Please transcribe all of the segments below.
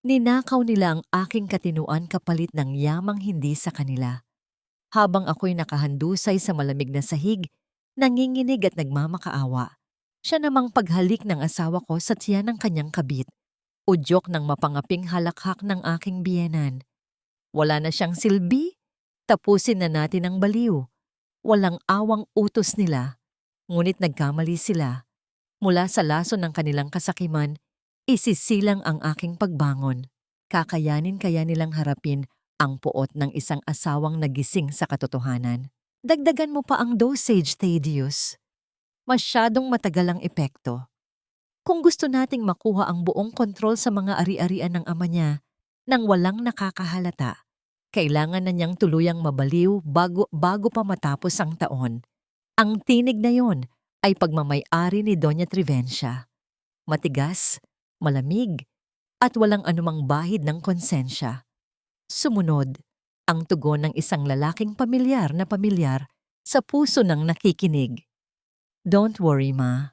Ninakaw nila ang aking katinuan kapalit ng yamang hindi sa kanila. Habang ako'y nakahandusay sa malamig na sahig, nanginginig at nagmamakaawa. Siya namang paghalik ng asawa ko sa tiyan ng kanyang kabit, udyok ng mapangaping halakhak ng aking biyenan. Wala na siyang silbi, tapusin na natin ang baliw. Walang awang utos nila, ngunit nagkamali sila. Mula sa laso ng kanilang kasakiman, isisilang ang aking pagbangon. Kakayanin kaya nilang harapin ang puot ng isang asawang nagising sa katotohanan. Dagdagan mo pa ang dosage, Thaddeus. Masyadong matagal ang epekto. Kung gusto nating makuha ang buong kontrol sa mga ari-arian ng ama niya nang walang nakakahalata, kailangan na niyang tuluyang mabaliw bago pa matapos ang taon. Ang tinig na yon ay pagmamay-ari ni Doña Trivencia. Matigas, malamig, at walang anumang bahid ng konsensya. Sumunod, ang tugon ng isang lalaking pamilyar sa puso ng nakikinig. Don't worry, Ma.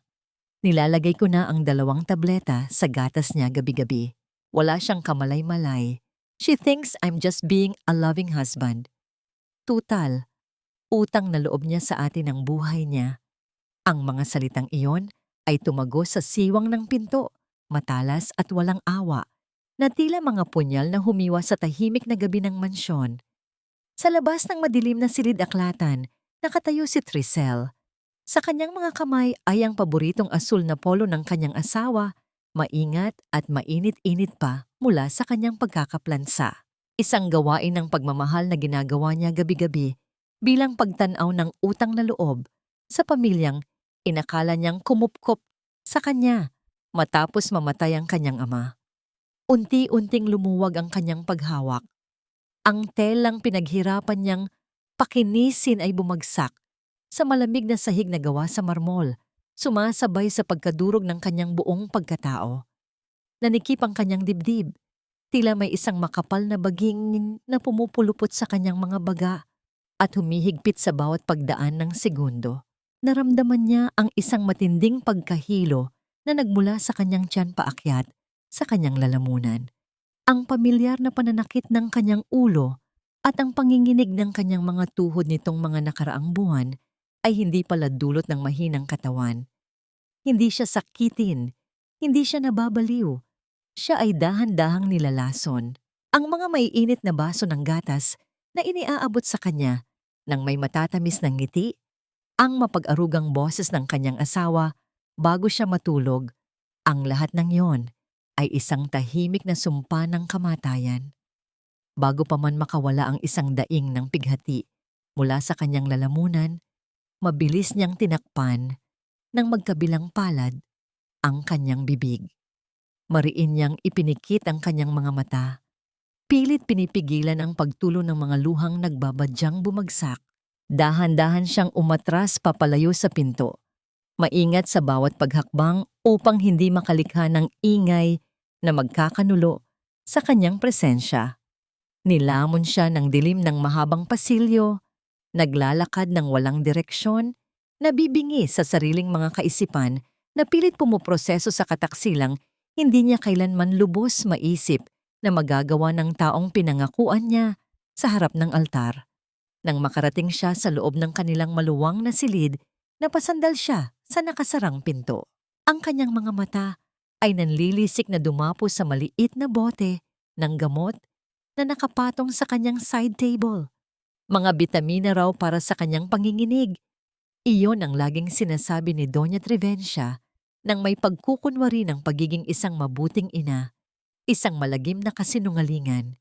Nilalagay ko na ang 2 tableta sa gatas niya gabi-gabi. Wala siyang kamalay-malay. She thinks I'm just being a loving husband. Tutal, utang na loob niya sa atin ang buhay niya. Ang mga salitang iyon ay tumago sa siwang ng pinto, matalas at walang awa, na tila mga punyal na humiwa sa tahimik na gabi ng mansyon. Sa labas ng madilim na silid-aklatan, nakatayo si Trisel. Sa kanyang mga kamay ay ang paboritong asul na polo ng kanyang asawa, maingat at mainit-init pa mula sa kanyang pagkakaplansa. Isang gawain ng pagmamahal na ginagawa niya gabi-gabi bilang pagtanaw ng utang na loob sa pamilyang inakala niyang kumupkop sa kanya matapos mamatay ang kanyang ama. Unti-unting lumuwag ang kanyang paghawak. Ang telang pinaghirapan niyang pakinisin ay bumagsak sa malamig na sahig na gawa sa marmol, sumasabay sa pagkadurog ng kanyang buong pagkatao. Nanikip ang kanyang dibdib, tila may isang makapal na baging na pumupulupot sa kanyang mga baga at humihigpit sa bawat pagdaan ng segundo. Naramdaman niya ang isang matinding pagkahilo na nagmula sa kanyang tiyan paakyat sa kanyang lalamunan. Ang pamilyar na pananakit ng kanyang ulo at ang panginginig ng kanyang mga tuhod nitong mga nakaraang buwan ay hindi pala dulot ng mahinang katawan. Hindi siya sakitin, hindi siya nababaliw. Siya ay dahan-dahang nilalason. Ang mga maiinit na baso ng gatas na iniaabot sa kanya nang may matatamis ng ngiti, ang mapag-arugang boses ng kanyang asawa bago siya matulog, ang lahat ng yon ay isang tahimik na sumpa ng kamatayan. Bago pa man makawala ang isang daing ng pighati mula sa kanyang lalamunan, mabilis niyang tinakpan ng magkabilang palad ang kanyang bibig. Mariin niyang ipinikit ang kanyang mga mata. Pilit pinipigilan ang pagtulo ng mga luhang nagbabadyang bumagsak. Dahan-dahan siyang umatras papalayo sa pinto, maingat sa bawat paghakbang upang hindi makalikha ng ingay na magkakanulo sa kanyang presensya. Nilamon siya ng dilim ng mahabang pasilyo, naglalakad ng walang direksyon, nabibingi sa sariling mga kaisipan na pilit pumuproseso sa kataksilang hindi niya kailanman lubos maisip na magagawa ng taong pinangakuan niya sa harap ng altar. Nang makarating siya sa loob ng kanilang maluwang na silid, napasandal siya sa nakasarang pinto. Ang kanyang mga mata ay nanlilisik na dumapo sa maliit na bote ng gamot na nakapatong sa kanyang side table. Mga bitamina raw para sa kanyang panginginig. Iyon ang laging sinasabi ni Doña Trivencia nang may pagkukunwari ng pagiging isang mabuting ina, isang malagim na kasinungalingan.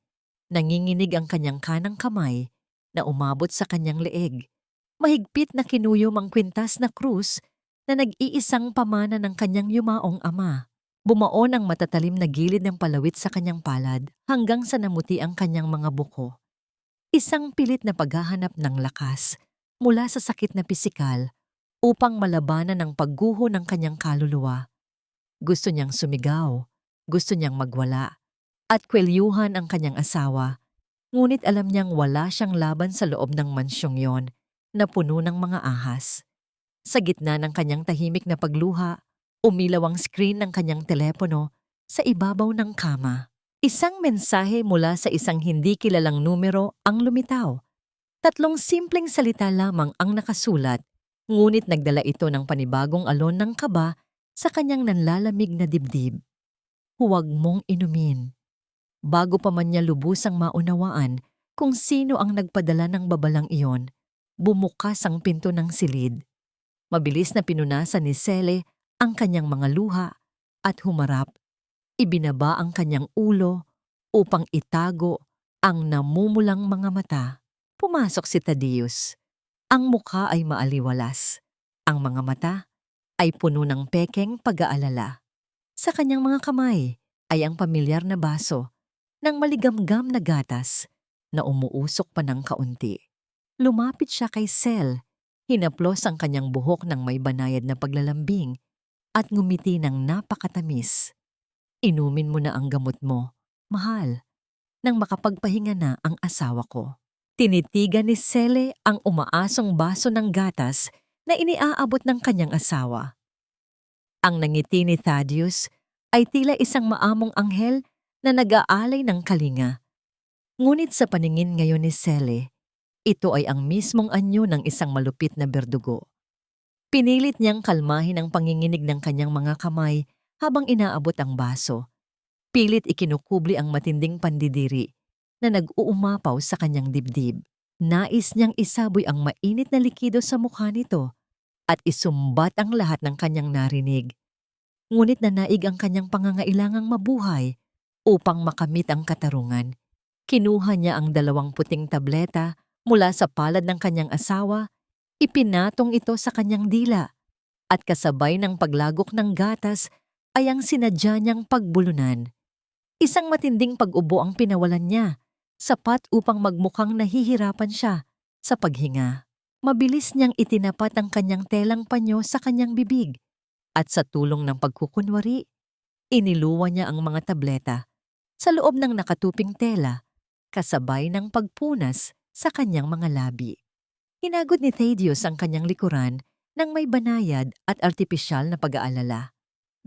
Nanginginig ang kanyang kanang kamay na umabot sa kanyang leeg. Mahigpit na kinuyom ang kwintas na krus na nag-iisang pamana ng kanyang yumaong ama. Bumaon ang matatalim na gilid ng palawit sa kanyang palad hanggang sa namuti ang kanyang mga buko. Isang pilit na paghahanap ng lakas mula sa sakit na pisikal upang malabanan ang pagguho ng kanyang kaluluwa. Gusto niyang sumigaw, gusto niyang magwala, at kwelyuhan ang kanyang asawa. Ngunit alam niyang wala siyang laban sa loob ng mansyong yon na puno ng mga ahas. Sa gitna ng kanyang tahimik na pagluha, umilaw ang screen ng kanyang telepono sa ibabaw ng kama. Isang mensahe mula sa isang hindi kilalang numero ang lumitaw. 3 simpleng salita lamang ang nakasulat, ngunit nagdala ito ng panibagong alon ng kaba sa kanyang nanlalamig na dibdib. Huwag mong inumin. Bago pa man niya lubusang maunawaan kung sino ang nagpadala ng babalang iyon, bumukas ang pinto ng silid. Mabilis na pinunasan ni Sele ang kanyang mga luha at humarap. Ibinaba ang kanyang ulo upang itago ang namumulang mga mata. Pumasok si Thaddeus. Ang mukha ay maaliwalas. Ang mga mata ay puno ng pekeng pag-aalala. Sa kanyang mga kamay ay ang pamilyar na baso ng maligamgam na gatas na umuusok pa ng kaunti. Lumapit siya kay Sel, hinaplos ang kanyang buhok ng may banayad na paglalambing at ngumiti ng napakatamis. Inumin mo na ang gamot mo, mahal, nang makapagpahinga na ang asawa ko. Tinitigan ni Sele ang umaasong baso ng gatas na iniaabot ng kanyang asawa. Ang nangiti ni Thaddeus ay tila isang maamong anghel na nag-aalay ng kalinga. Ngunit sa paningin ngayon ni Sele, ito ay ang mismong anyo ng isang malupit na berdugo. Pinilit niyang kalmahin ang panginginig ng kanyang mga kamay habang inaabot ang baso. Pilit ikinukubli ang matinding pandidiri na nag-uumapaw sa kanyang dibdib. Nais niyang isaboy ang mainit na likido sa mukha nito at isumbat ang lahat ng kanyang narinig. Ngunit nanaig ang kanyang pangangailangang mabuhay upang makamit ang katarungan. Kinuha niya ang 2 puting tableta mula sa palad ng kanyang asawa, ipinatong ito sa kanyang dila, at kasabay ng paglagok ng gatas ay ang sinadya niyang pagbulunan. Isang matinding pag-ubo ang pinawalan niya, sapat upang magmukhang nahihirapan siya sa paghinga. Mabilis niyang itinapat ang kanyang telang panyo sa kanyang bibig at sa tulong ng pagkukunwari, iniluwa niya ang mga tableta sa loob ng nakatuping tela kasabay ng pagpunas sa kanyang mga labi. Hinagod ni Thaddeus ang kanyang likuran ng may banayad at artipisyal na pag-aalala.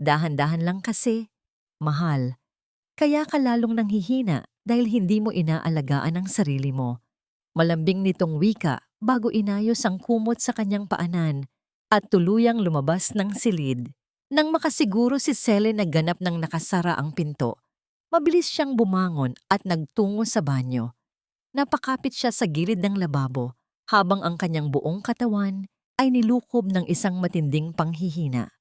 Dahan-dahan lang kasi, mahal. Kaya ka lalong nanghihina dahil hindi mo inaalagaan ang sarili mo. Malambing nitong wika bago inayos ang kumot sa kanyang paanan at tuluyang lumabas ng silid. Nang makasiguro si Sele na ganap ng nakasara ang pinto, mabilis siyang bumangon at nagtungo sa banyo. Napakapit siya sa gilid ng lababo habang ang kanyang buong katawan ay nilukob ng isang matinding panghihina.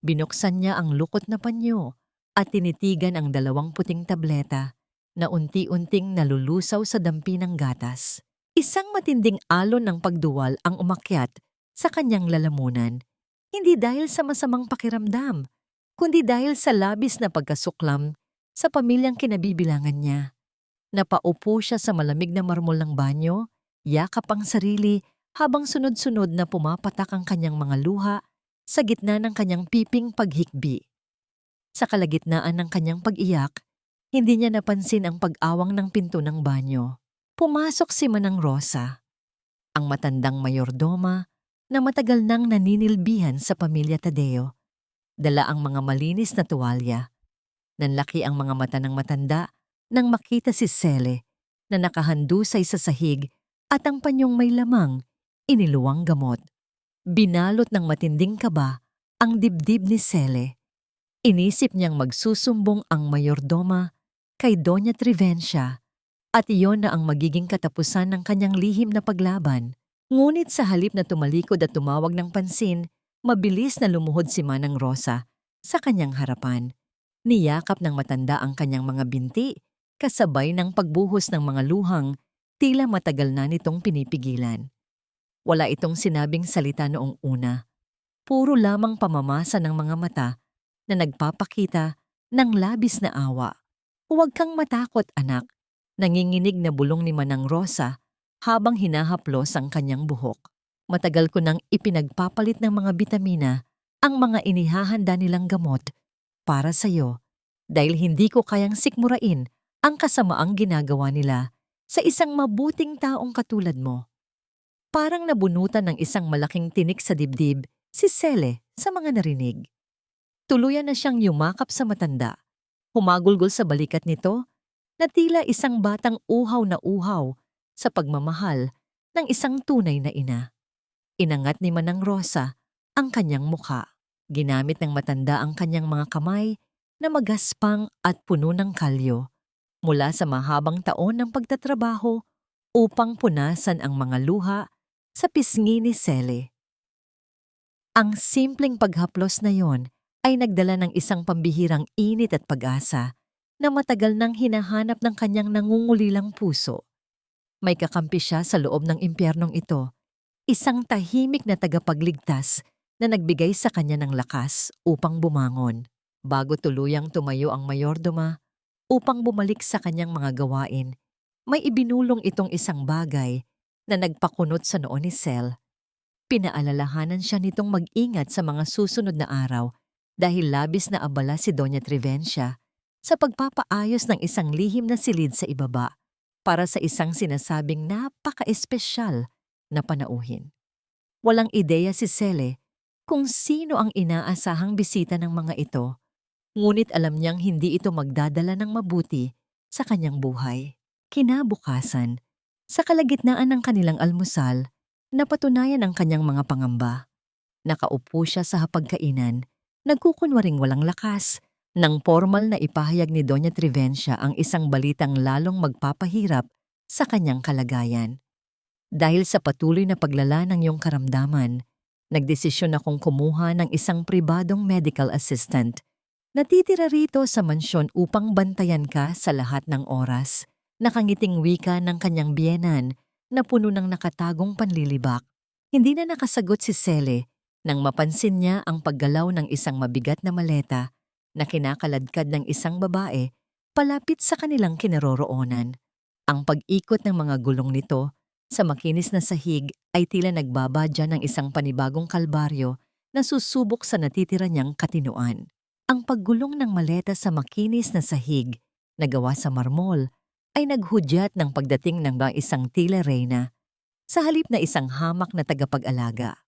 Binuksan niya ang lukot na panyo at tinitigan ang 2 puting tableta na unti-unting nalulusaw sa dampi ng gatas. Isang matinding alon ng pagduwal ang umakyat sa kanyang lalamunan, hindi dahil sa masamang pakiramdam, kundi dahil sa labis na pagkasuklam sa pamilyang kinabibilangan niya. Napaupo siya sa malamig na marmol ng banyo, yakap ang sarili habang sunod-sunod na pumapatak ang kanyang mga luha sa gitna ng kanyang piping paghikbi. Sa kalagitnaan ng kanyang pag-iyak, hindi niya napansin ang pag-awang ng pinto ng banyo. Pumasok si Manang Rosa, ang matandang mayordoma na matagal nang naninilbihan sa pamilya Tadeo. Dala ang mga malinis na tuwalya. Nanlaki ang mga mata ng matanda nang makita si Sele na nakahandusay sa sahig at ang panyong may lamang, iniluwang gamot. Binalot ng matinding kaba ang dibdib ni Sele. Inisip niyang magsusumbong ang mayordoma kay Doña Trivencia at iyon na ang magiging katapusan ng kanyang lihim na paglaban. Ngunit sa halip na tumalikod at tumawag ng pansin, mabilis na lumuhod si Manang Rosa sa kanyang harapan. Niyakap ng matanda ang kanyang mga binti, kasabay ng pagbuhos ng mga luhang tila matagal na nitong pinipigilan. Wala itong sinabing salita noong una. Puro lamang pamamasa ng mga mata na nagpapakita ng labis na awa. Huwag kang matakot, anak, nanginginig na bulong ni Manang Rosa habang hinahaplos ang kanyang buhok. Matagal ko nang ipinagpapalit ng mga bitamina ang mga inihahanda nilang gamot para sa'yo dahil hindi ko kayang sikmurain ang kasamaang ginagawa nila sa isang mabuting taong katulad mo. Parang nabunutan ng isang malaking tinik sa dibdib si Sele sa mga narinig. Tuluyan na siyang yumakap sa matanda Humagulgol sa balikat nito na tila isang batang uhaw na uhaw sa pagmamahal ng isang tunay na ina. Inangat ni Manang Rosa ang kanyang mukha. Ginamit ng matanda ang kanyang mga kamay na magaspang at puno ng kalyo mula sa mahabang taon ng pagtatrabaho upang punasan ang mga luha sa pisngi ni Sele. Ang simpleng paghaplos na yon ay nagdala ng isang pambihirang init at pag-asa na matagal nang hinahanap ng kanyang nangungulilang puso. May kakampi siya sa loob ng impyernong ito, isang tahimik na tagapagligtas na nagbigay sa kanya ng lakas upang bumangon. Bago tuluyang tumayo ang mayordoma upang bumalik sa kanyang mga gawain, may ibinulong itong isang bagay na nagpakunot sa noo ni Sel. Pinaalalahanan siya nitong mag-ingat sa mga susunod na araw dahil labis na abala si Doña Trivencia sa pagpapaayos ng isang lihim na silid sa ibaba para sa isang sinasabing napaka-espesyal na panauhin. Walang ideya si Sele kung sino ang inaasahang bisita ng mga ito, ngunit alam niyang hindi ito magdadala ng mabuti sa kanyang buhay. Kinabukasan, sa kalagitnaan ng kanilang almusal, napatunayan ang kanyang mga pangamba. Nakaupo siya sa hapagkainan, nagkukunwaring walang lakas, nang formal na ipahayag ni Doña Trivencia ang isang balitang lalong magpapahirap sa kanyang kalagayan. Dahil sa patuloy na paglala ng iyong karamdaman, nagdesisyon akong kumuha ng isang pribadong medical assistant na titira rito sa mansyon upang bantayan ka sa lahat ng oras. Nakangiting wika ng kanyang biyenan na puno ng nakatagong panlilibak. Hindi na nakasagot si Sele nang mapansin niya ang paggalaw ng isang mabigat na maleta na kinakaladkad ng isang babae palapit sa kanilang kinaroroonan. Ang pag-ikot ng mga gulong nito sa makinis na sahig ay tila nagbabadya ng isang panibagong kalbaryo na susubok sa natitira niyang katinuan. Ang paggulong ng maleta sa makinis na sahig na gawa sa marmol ay naghudyat ng pagdating ng isang tila reyna sa halip na isang hamak na tagapag-alaga.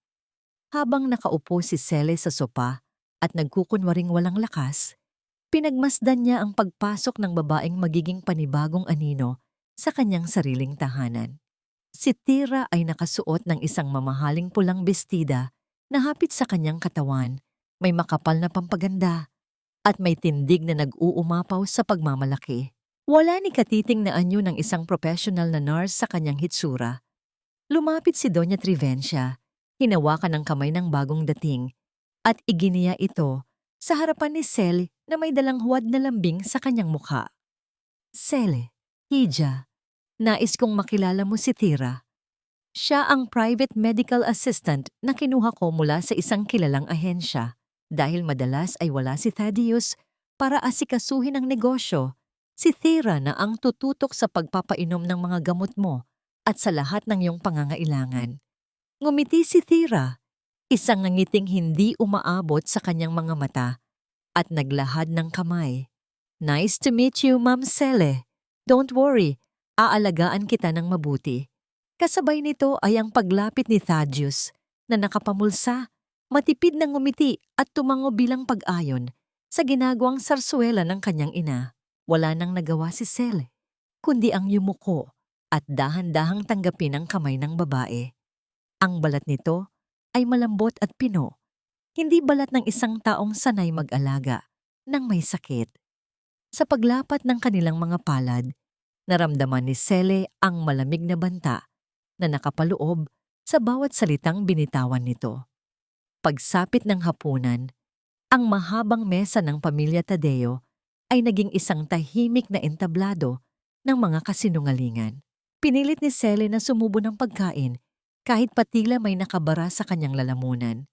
Habang nakaupo si Sele sa sopa at nagkukunwaring walang lakas, pinagmasdan niya ang pagpasok ng babaeng magiging panibagong anino sa kanyang sariling tahanan. Si Tira ay nakasuot ng isang mamahaling pulang bestida na hapit sa kanyang katawan, may makapal na pampaganda at may tindig na nag-uumapaw sa pagmamalaki. Wala ni katiting na anyo ng isang professional na nurse sa kanyang hitsura. Lumapit si Doña Trivencia, hinawakan ng kamay ng bagong dating, at iginiya ito sa harapan ni Sel na may dalang huwad na lambing sa kanyang mukha. Sele, Hija, nais kong makilala mo si Tira. Siya ang private medical assistant na kinuha ko mula sa isang kilalang ahensya dahil madalas ay wala si Thaddeus para asikasuhin ang negosyo. Si Tira na ang tututok sa pagpapainom ng mga gamot mo at sa lahat ng iyong pangangailangan. Ngumiti si Tira, isang ngiting hindi umaabot sa kanyang mga mata at naglahad ng kamay. Nice to meet you, Ma'am Sele. Don't worry, aalagaan kita ng mabuti. Kasabay nito ay ang paglapit ni Thaddeus na nakapamulsa, matipid na ngumiti at tumango bilang pag-ayon sa ginagawang sarsuela ng kanyang ina. Wala nang nagawa si Sele, kundi ang yumuko at dahan-dahang tanggapin ang kamay ng babae. Ang balat nito ay malambot at pino, hindi balat ng isang taong sanay mag-alaga ng may sakit. Sa paglapat ng kanilang mga palad, naramdaman ni Sele ang malamig na banta na nakapaloob sa bawat salitang binitawan nito. Pagsapit ng hapunan, ang mahabang mesa ng pamilya Tadeo ay naging isang tahimik na entablado ng mga kasinungalingan. Pinilit ni Sele na sumubo ng pagkain kahit patila may nakabara sa kanyang lalamunan.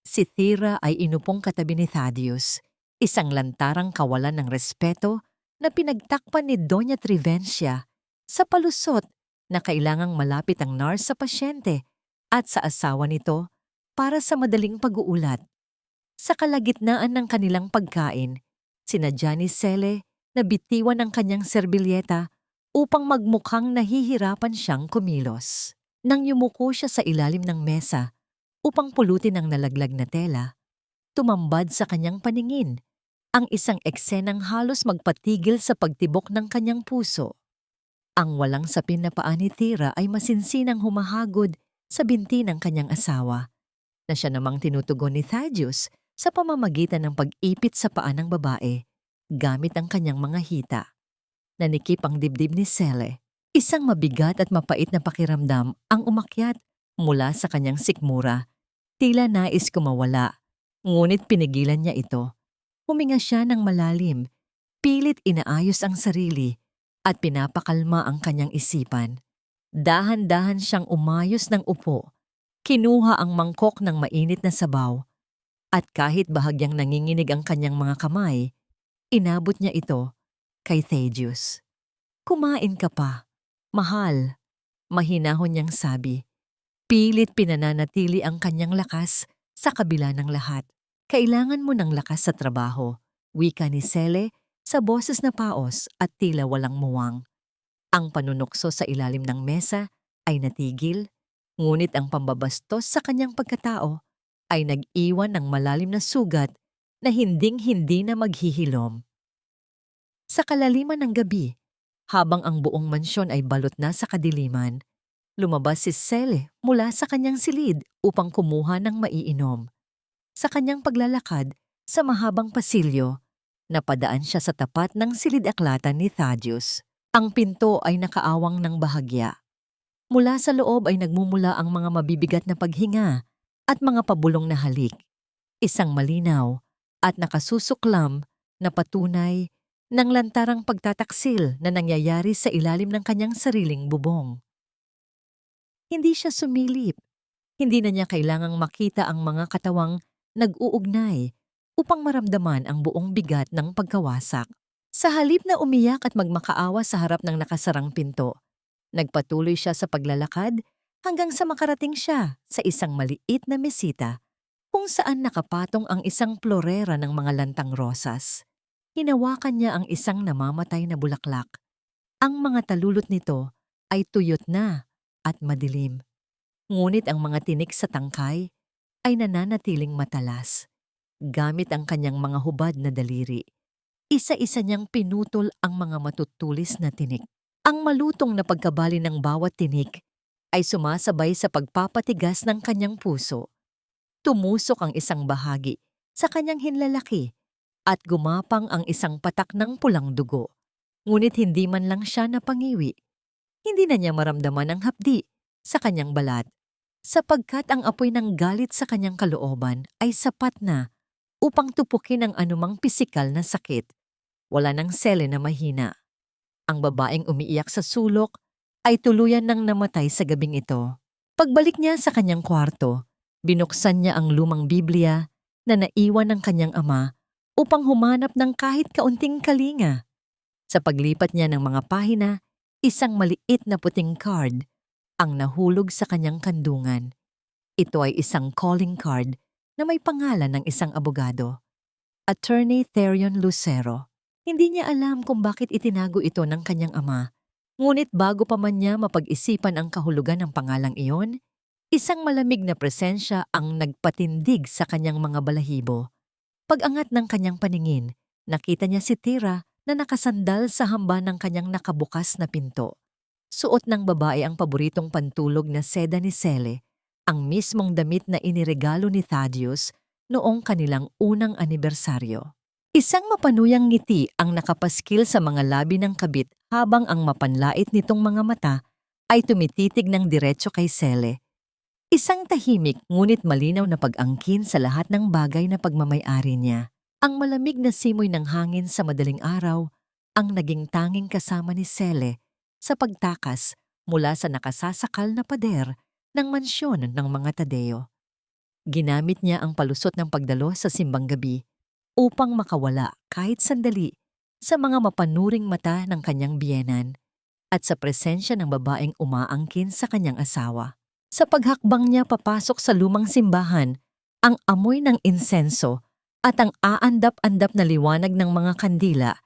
Si Tira ay inupong katabi ni Thaddeus, isang lantarang kawalan ng respeto na pinagtakpan ni Doña Trivencia sa palusot na kailangang malapit ang nurse sa pasyente at sa asawa nito para sa madaling pag-uulat. Sa kalagitnaan ng kanilang pagkain, sinadya ni Sele na bitiwan ang kanyang serbilyeta upang magmukhang nahihirapan siyang kumilos. Nang yumuko siya sa ilalim ng mesa upang pulutin ang nalaglag na tela, tumambad sa kanyang paningin ang isang eksenang halos magpatigil sa pagtibok ng kanyang puso. Ang walang sapin na paa ni Tira ay masinsinang humahagod sa binti ng kanyang asawa, na siya namang tinutugon ni Thaddeus sa pamamagitan ng pag-ipit sa paa ng babae gamit ang kanyang mga hita. Nanikip ang dibdib ni Sele. Isang mabigat at mapait na pakiramdam ang umakyat mula sa kanyang sikmura. Tila nais kumawala, ngunit pinigilan niya ito. Huminga siya ng malalim, pilit inaayos ang sarili at pinapakalma ang kanyang isipan. Dahan-dahan siyang umayos ng upo, kinuha ang mangkok ng mainit na sabaw, at kahit bahagyang nanginginig ang kanyang mga kamay, inabot niya ito kay Thaddeus. "Kumain ka pa, mahal," mahinahon niyang sabi. Pilit pinananatili ang kanyang lakas sa kabila ng lahat. "Kailangan mo ng lakas sa trabaho," wika ni Sele sa boses na paos at tila walang muwang. Ang panunukso sa ilalim ng mesa ay natigil, ngunit ang pambabastos sa kanyang pagkatao ay nag-iwan ng malalim na sugat na hinding-hindi na maghihilom. Sa kalaliman ng gabi, habang ang buong mansyon ay balot na sa kadiliman, lumabas si Sele mula sa kanyang silid upang kumuha ng maiinom. Sa kanyang paglalakad sa mahabang pasilyo, napadaan siya sa tapat ng silid-aklatan ni Thaddeus. Ang pinto ay nakaawang ng bahagya. Mula sa loob ay nagmumula ang mga mabibigat na paghinga at mga pabulong na halik. Isang malinaw at nakasusuklam na patunay ng lantarang pagtataksil na nangyayari sa ilalim ng kanyang sariling bubong. Hindi siya sumilip. Hindi na niya kailangang makita ang mga katawang nag-uugnay upang maramdaman ang buong bigat ng pagkawasak. Sa halip na umiyak at magmakaawa sa harap ng nakasarang pinto, nagpatuloy siya sa paglalakad hanggang sa makarating siya sa isang maliit na mesita kung saan nakapatong ang isang florera ng mga lantang rosas. Hinawakan niya ang isang namamatay na bulaklak. Ang mga talulot nito ay tuyot na at madilim. Ngunit ang mga tinik sa tangkay ay nananatiling matalas. Gamit ang kanyang mga hubad na daliri, isa-isa niyang pinutol ang mga matutulis na tinik. Ang malutong na pagkabali ng bawat tinik ay sumasabay sa pagpapatigas ng kanyang puso. Tumusok ang isang bahagi sa kanyang hinlalaki at gumapang ang isang patak ng pulang dugo. Ngunit hindi man lang siya napangiwi. Hindi na niya maramdaman ang hapdi sa kanyang balat, sapagkat ang apoy ng galit sa kanyang kalooban ay sapat na upang tupukin ang anumang pisikal na sakit. Wala nang Sele na mahina. Ang babaeng umiiyak sa sulok ay tuluyan nang namatay sa gabing ito. Pagbalik niya sa kanyang kwarto, binuksan niya ang lumang Biblia na naiwan ng kanyang ama upang humanap ng kahit kaunting kalinga. Sa paglipat niya ng mga pahina, isang maliit na puting card ang nahulog sa kanyang kandungan. Ito ay isang calling card na may pangalan ng isang abogado, Attorney Therion Lucero. Hindi niya alam kung bakit itinago ito ng kanyang ama. Ngunit bago pa man niya mapag-isipan ang kahulugan ng pangalang iyon, isang malamig na presensya ang nagpatindig sa kanyang mga balahibo. Pag-angat ng kanyang paningin, nakita niya si Tira na nakasandal sa hamba ng kanyang nakabukas na pinto. Suot ng babae ang paboritong pantulog na seda ni Sele, ang mismong damit na iniregalo ni Thaddeus noong kanilang unang anibersaryo. Isang mapanuyang ngiti ang nakapaskil sa mga labi ng kabit habang ang mapanlait nitong mga mata ay tumititig ng diretso kay Sele. Isang tahimik ngunit malinaw na pag-angkin sa lahat ng bagay na pagmamay-ari niya. Ang malamig na simoy ng hangin sa madaling araw ang naging tanging kasama ni Sele sa pagtakas mula sa nakasasakal na pader ng mansyon ng mga Tadeo. Ginamit niya ang palusot ng pagdalo sa simbang gabi upang makawala kahit sandali sa mga mapanuring mata ng kanyang biyenan at sa presensya ng babaeng umaangkin sa kanyang asawa. Sa paghakbang niya papasok sa lumang simbahan, ang amoy ng insenso at ang aandap-andap na liwanag ng mga kandila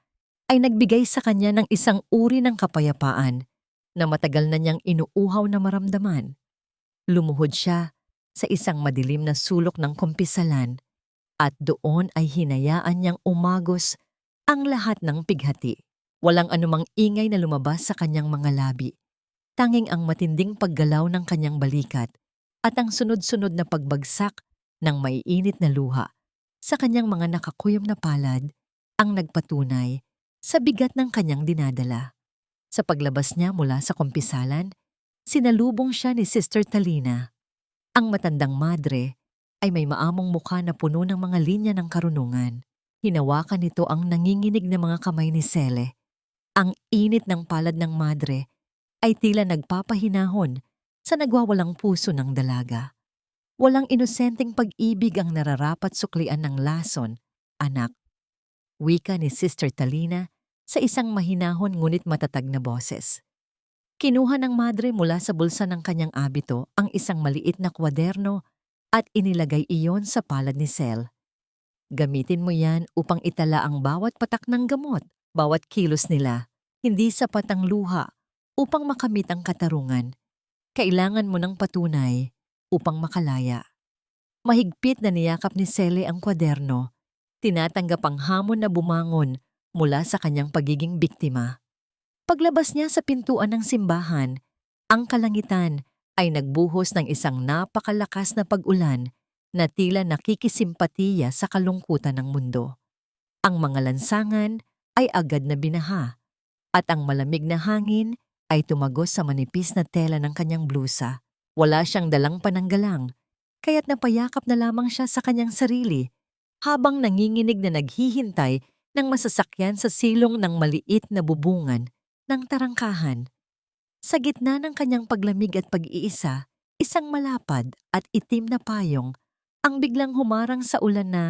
ay nagbigay sa kanya ng isang uri ng kapayapaan na matagal na niyang inuuhaw na maramdaman. Lumuhod siya sa isang madilim na sulok ng kumpisalan At doon ay hinayaan niyang umagos ang lahat ng pighati. Walang anumang ingay na lumabas sa kanyang mga labi. Tanging ang matinding paggalaw ng kanyang balikat at ang sunod-sunod na pagbagsak ng maiinit na luha sa kanyang mga nakakuyom na palad ang nagpatunay sa bigat ng kanyang dinadala. Sa paglabas niya mula sa kumpisalan, sinalubong siya ni Sister Talina. Ang matandang madre ay may maamong mukha na puno ng mga linya ng karunungan. Hinawakan nito ang nanginginig na mga kamay ni Sele. Ang init ng palad ng madre ay tila nagpapahinahon sa nagwawalang puso ng dalaga. Walang inosenteng pag-ibig ang nararapat suklian ng lason, anak. Wika ni Sister Talina sa isang mahinahon ngunit matatag na boses. Kinuha ng madre mula sa bulsa ng kanyang abito ang isang maliit na kwaderno at inilagay iyon sa palad ni Sel. Gamitin mo yan upang itala ang bawat patak ng gamot, bawat kilos nila. Hindi sapat ang luha upang makamit ang katarungan. Kailangan mo ng patunay upang makalaya. Mahigpit na niyakap ni Sele ang kwaderno. Tinatanggap ang hamon na bumangon mula sa kanyang pagiging biktima. Paglabas niya sa pintuan ng simbahan, ang kalangitan ay nagbuhos ng isang napakalakas na pag-ulan na tila nakikisimpatiya sa kalungkutan ng mundo. Ang mga lansangan ay agad na binaha at ang malamig na hangin ay tumagos sa manipis na tela ng kanyang blusa. Wala siyang dalang pananggalang, kaya't napayakap na lamang siya sa kanyang sarili habang nanginginig na naghihintay ng masasakyan sa silong ng maliit na bubungan ng tarangkahan. Sa gitna ng kanyang paglamig at pag-iisa, isang malapad at itim na payong ang biglang humarang sa ulan na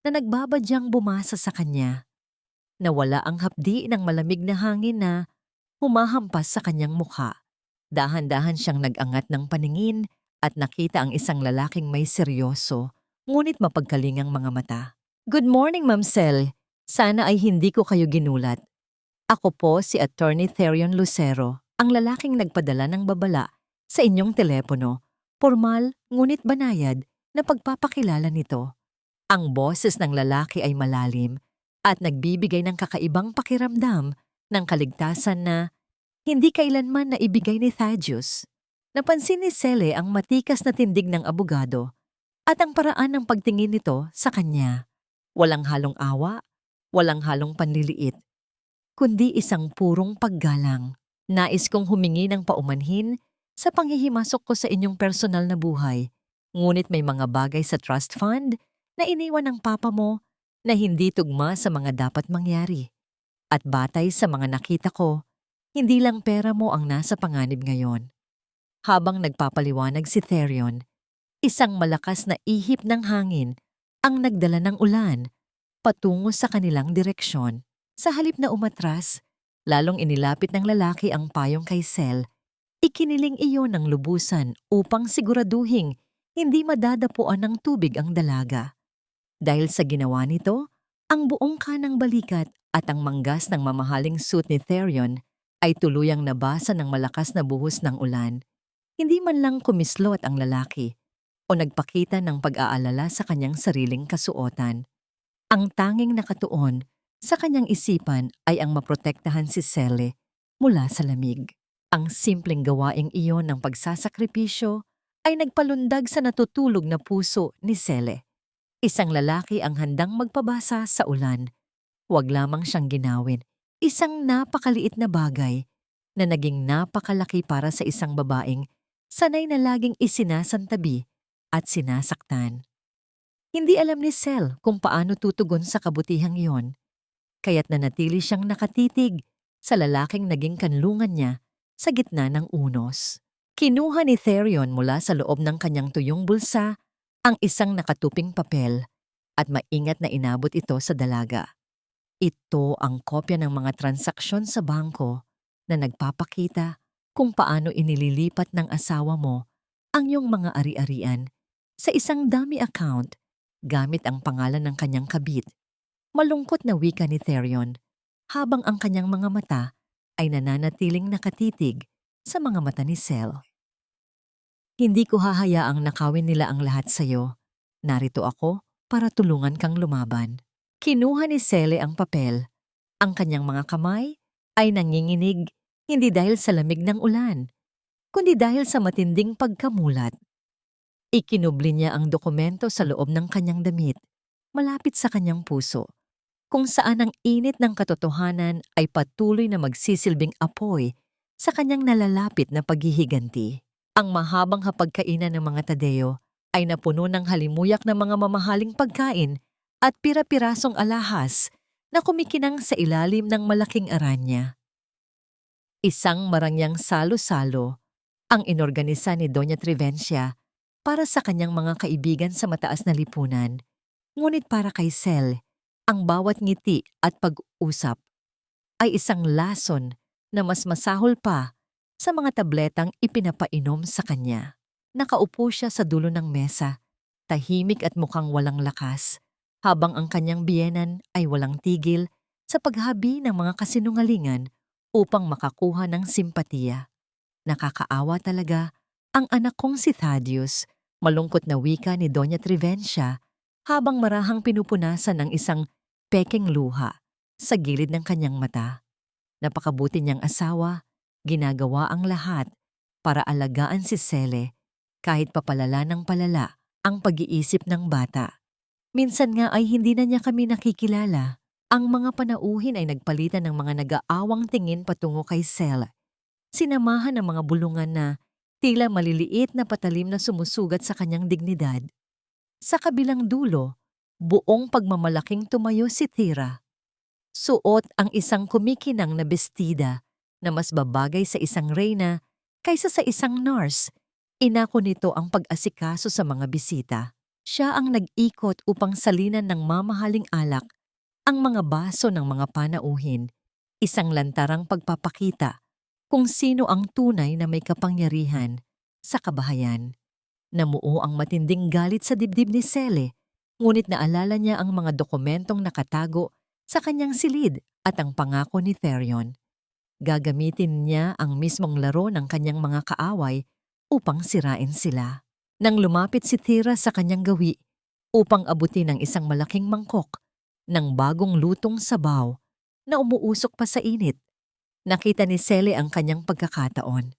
nagbabadyang bumasa sa kanya. Nawala ang hapdi ng malamig na hangin na humahampas sa kanyang mukha. Dahan-dahan siyang nag-angat ng paningin at nakita ang isang lalaking may seryoso ngunit mapagkalingang mga mata. "Good morning, Ma'am Sel. Sana ay hindi ko kayo ginulat. Ako po si Attorney Therion Lucero, ang lalaking nagpadala ng babala sa inyong telepono. Formal ngunit banayad na pagpapakilala nito." Ang boses ng lalaki ay malalim at nagbibigay ng kakaibang pakiramdam ng kaligtasan na hindi kailanman naibigay ni Thaddeus. Napansin ni Sele ang matikas na tindig ng abogado at ang paraan ng pagtingin nito sa kanya. Walang halong awa, walang halong panliliit, kundi isang purong paggalang. "Nais kong humingi ng paumanhin sa panghihimasok ko sa inyong personal na buhay, ngunit may mga bagay sa trust fund na iniwan ng papa mo na hindi tugma sa mga dapat mangyari. At batay sa mga nakita ko, hindi lang pera mo ang nasa panganib ngayon." Habang nagpapaliwanag si Therion, isang malakas na ihip ng hangin ang nagdala ng ulan patungo sa kanilang direksyon. Sa halip na umatras, lalong inilapit ng lalaki ang payong kay Sel. Ikiniling iyon ng lubusan upang siguraduhing hindi madadapuan ng tubig ang dalaga. Dahil sa ginawa nito, ang buong kanang balikat at ang manggas ng mamahaling suit ni Therion ay tuluyang nabasa ng malakas na buhos ng ulan. Hindi man lang kumislot ang lalaki o nagpakita ng pag-aalala sa kanyang sariling kasuotan. Ang tanging nakatuon sa kanyang isipan ay ang maprotektahan si Sele mula sa lamig. Ang simpleng gawaing iyon ng pagsasakripisyo ay nagpalundag sa natutulog na puso ni Sele. Isang lalaki ang handang magpabasa sa ulan. Huwag lamang siyang ginawin. Isang napakaliit na bagay na naging napakalaki para sa isang babaeng sanay na laging isinasantabi at sinasaktan. Hindi alam ni Sel kung paano tutugon sa kabutihang iyon, kaya't nanatili siyang nakatitig sa lalaking naging kanlungan niya sa gitna ng unos. Kinuha ni Therion mula sa loob ng kanyang tuyong bulsa ang isang nakatuping papel at maingat na inabot ito sa dalaga. Ito ang kopya ng mga transaksyon sa bangko na nagpapakita kung paano inililipat ng asawa mo ang iyong mga ari-arian sa isang dummy account gamit ang pangalan ng kanyang kabit. Malungkot na wika ni Therion habang ang kanyang mga mata ay nananatiling nakatitig sa mga mata ni Sel. "Hindi ko hahayaang nakawin nila ang lahat sa iyo. Narito ako para tulungan kang lumaban. Kinuha ni Sele ang papel. Ang kanyang mga kamay ay nanginginig hindi dahil sa lamig ng ulan, kundi dahil sa matinding pagkamulat. Ikinubli niya ang dokumento sa loob ng kanyang damit, malapit sa kanyang puso, kung saan ang init ng katotohanan ay patuloy na magsisilbing apoy sa kanyang nalalapit na paghihiganti. Ang mahabang hapagkainan ng mga Tadeo ay napuno ng halimuyak ng mga mamahaling pagkain at pira-pirasong alahas na kumikinang sa ilalim ng malaking aranya. Isang marangyang salo-salo ang inorganisa ni Doña Trivencia para sa kanyang mga kaibigan sa mataas na lipunan, ngunit para kay Sel, ang bawat ngiti at pag-usap ay isang lason na mas masahol pa sa mga tabletang ipinapainom sa kanya. Nakaupo siya sa dulo ng mesa, tahimik at mukhang walang lakas, habang ang kanyang biyenan ay walang tigil sa paghabi ng mga kasinungalingan upang makakuha ng simpatiya. Nakakaawa talaga ang anak kong si Thaddeus, malungkot na wika ni Doña Trivencia habang marahang pinupunasan ng isang pekeng luha sa gilid ng kanyang mata. Napakabuti niyang asawa, ginagawa ang lahat para alagaan si Sele kahit papalala ng palala ang pag-iisip ng bata. Minsan nga ay hindi na niya kami nakikilala. Ang mga panauhin ay nagpalitan ng mga nag-aawang tingin patungo kay Sel. Sinamahan ng mga bulungan na tila maliliit na patalim na sumusugat sa kanyang dignidad. Sa kabilang dulo, buong pagmamalaking tumayo si Tira. Suot ang isang kumikinang na bestida na mas babagay sa isang reyna kaysa sa isang nurse. Inako nito ang pag-asikaso sa mga bisita. Siya ang nag-ikot upang salinan ng mamahaling alak ang mga baso ng mga panauhin, isang lantarang pagpapakita kung sino ang tunay na may kapangyarihan sa kabahayan. Namuo ang matinding galit sa dibdib ni Sele, ngunit naalala niya ang mga dokumentong nakatago sa kanyang silid at ang pangako ni Therion. Gagamitin niya ang mismong laro ng kanyang mga kaaway upang sirain sila. Nang lumapit si Tira sa kanyang gawi upang abutin ang isang malaking mangkok ng bagong lutong sabaw na umuusok pa sa init, nakita ni Sele ang kanyang pagkakataon.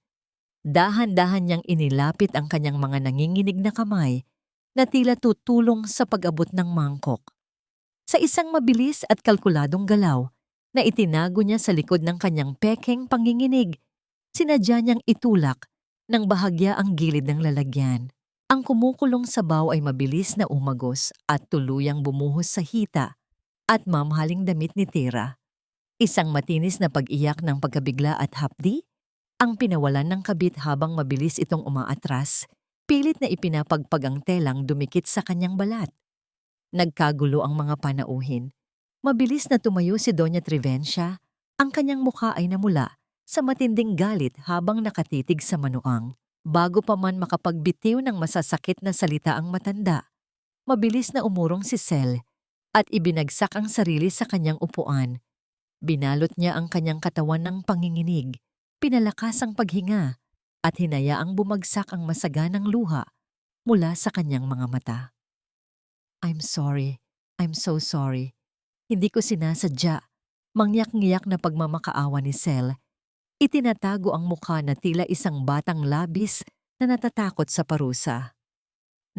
Dahan-dahan niyang inilapit ang kanyang mga nanginginig na kamay na tila tutulong sa pag-abot ng mangkok. Sa isang mabilis at kalkuladong galaw na itinago niya sa likod ng kanyang pekeng panginginig, sinadya niyang itulak ng bahagya ang gilid ng lalagyan. Ang kumukulong sabaw ay mabilis na umagos at tuluyang bumuhos sa hita at mamahaling damit ni Tira. Isang matinis na pag-iyak ng pagkabigla at hapdi ang pinawalan ng kabit habang mabilis itong umaatras, pilit na ipinapagpag ang telang dumikit sa kanyang balat. Nagkagulo ang mga panauhin. Mabilis na tumayo si Doña Trivencia, ang kanyang mukha ay namula sa matinding galit habang nakatitig sa manuang. Bago pa man makapagbitiw ng masasakit na salita ang matanda, mabilis na umurong si Sel at ibinagsak ang sarili sa kanyang upuan. Binalot niya ang kanyang katawan ng panginginig, pinalakas ang paghinga, at hinayaang bumagsak ang masaganang luha mula sa kanyang mga mata. I'm sorry. I'm so sorry. Hindi ko sinasadya. Mangyak-ngiyak na pagmamakaawa ni Sel. Itinatago ang mukha na tila isang batang labis na natatakot sa parusa.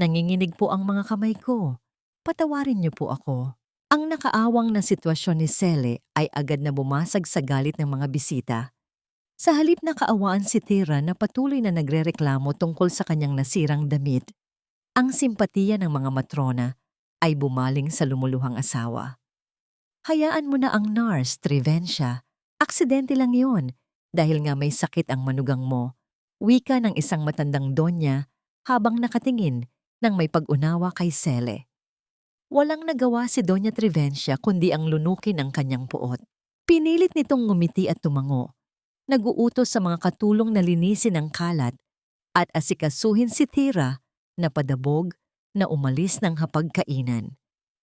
Nanginginig po ang mga kamay ko. Patawarin niyo po ako. Ang nakaawang na sitwasyon ni Sele ay agad na bumasag sa galit ng mga bisita. Sa halip na kaawaan si Tira na patuloy na nagrereklamo tungkol sa kanyang nasirang damit, ang simpatiya ng mga matrona ay bumaling sa lumuluhang asawa. Hayaan mo na ang nurse, Trivencia. Aksidente lang yon. Dahil nga may sakit ang manugang mo, wika ng isang matandang donya habang nakatingin ng may pag-unawa kay Sele. Walang nagawa si Doña Trivencia kundi ang lunukin ang kanyang puot. Pinilit nitong ngumiti at tumango. Naguutos sa mga katulong na linisin ang kalat at asikasuhin si Tira na padabog na umalis ng hapagkainan.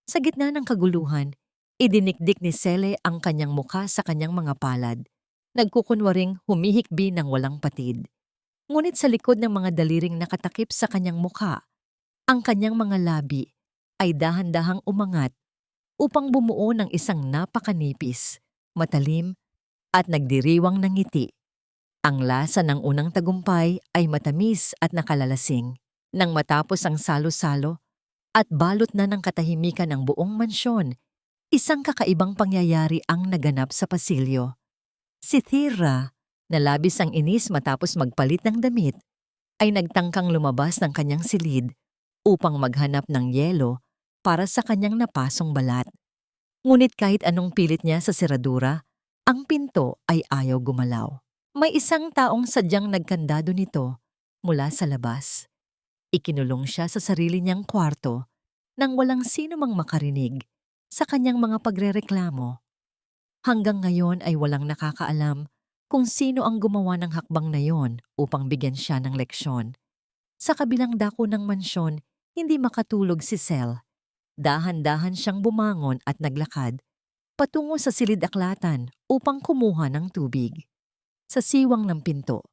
Sa gitna ng kaguluhan, idinikdik ni Sele ang kanyang mukha sa kanyang mga palad. Nagkukunwaring humihikbi ng walang patid. Ngunit sa likod ng mga daliring nakatakip sa kanyang mukha, ang kanyang mga labi ay dahan-dahang umangat upang bumuo ng isang napakanipis, matalim at nagdiriwang ng ngiti. Ang lasa ng unang tagumpay ay matamis at nakalalasing. Nang matapos ang salo-salo at balot na ng katahimikan ng buong mansyon, isang kakaibang pangyayari ang naganap sa pasilyo. Si Thira, na labis ang inis matapos magpalit ng damit, ay nagtangkang lumabas ng kanyang silid upang maghanap ng yelo para sa kanyang napasong balat. Ngunit kahit anong pilit niya sa seradura, ang pinto ay ayaw gumalaw. May isang taong sadyang nagkandado nito mula sa labas. Ikinulong siya sa sarili niyang kwarto nang walang sino mang makarinig sa kanyang mga pagrereklamo. Hanggang ngayon ay walang nakakaalam kung sino ang gumawa ng hakbang na yon upang bigyan siya ng leksyon. Sa kabilang dako ng mansyon, hindi makatulog si Sel. Dahan-dahan siyang bumangon at naglakad patungo sa silid-aklatan upang kumuha ng tubig. Sa siwang ng pinto,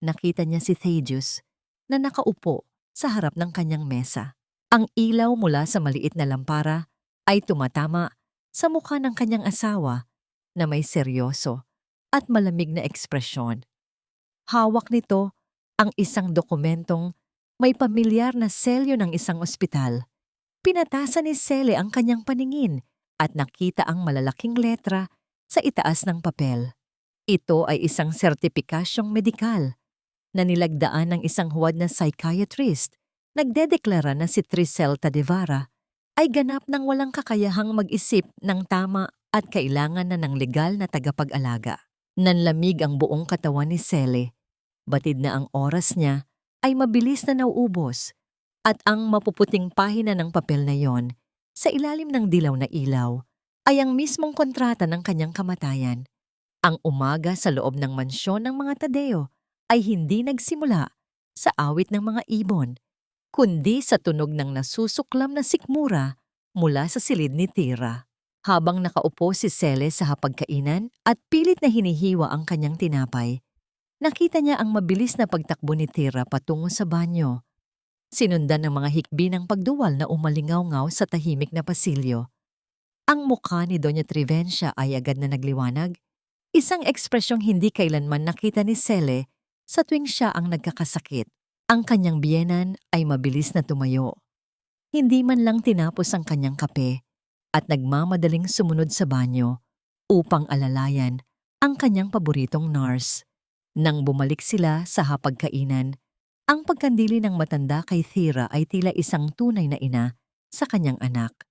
nakita niya si Thaddeus na nakaupo sa harap ng kanyang mesa. Ang ilaw mula sa maliit na lampara ay tumatama sa mukha ng kanyang asawa na may seryoso at malamig na ekspresyon. Hawak nito ang isang dokumentong may pamilyar na selyo ng isang ospital. Pinatasan ni Sele ang kanyang paningin at nakita ang malalaking letra sa itaas ng papel. Ito ay isang sertipikasyong medikal na nilagdaan ng isang huwad na psychiatrist. Nagdedeklara na si Trisel Tadevara ay ganap ng walang kakayahang mag-isip ng tama at kailangan na ng legal na tagapag-alaga. Nanlamig ang buong katawan ni Sele. Batid na ang oras niya ay mabilis na nauubos at ang mapuputing pahina ng papel na yon sa ilalim ng dilaw na ilaw ay ang mismong kontrata ng kanyang kamatayan. Ang umaga sa loob ng mansyon ng mga Tadeo ay hindi nagsimula sa awit ng mga ibon, kundi sa tunog ng nasusuklam na sikmura mula sa silid ni Thira. Habang nakaupo si Sele sa hapagkainan at pilit na hinihiwa ang kanyang tinapay, nakita niya ang mabilis na pagtakbo ni Thira patungo sa banyo. Sinundan ng mga hikbi ng pagduwal na umalingaw-ngaw sa tahimik na pasilyo. Ang mukha ni Doña Trivencia ay agad na nagliwanag, isang ekspresyong hindi kailanman nakita ni Sele sa tuwing siya ang nagkakasakit. Ang kanyang biyenan ay mabilis na tumayo. Hindi man lang tinapos ang kanyang kape at nagmamadaling sumunod sa banyo upang alalayan ang kanyang paboritong nurse. Nang bumalik sila sa hapagkainan, ang pagkandili ng matanda kay Thira ay tila isang tunay na ina sa kanyang anak.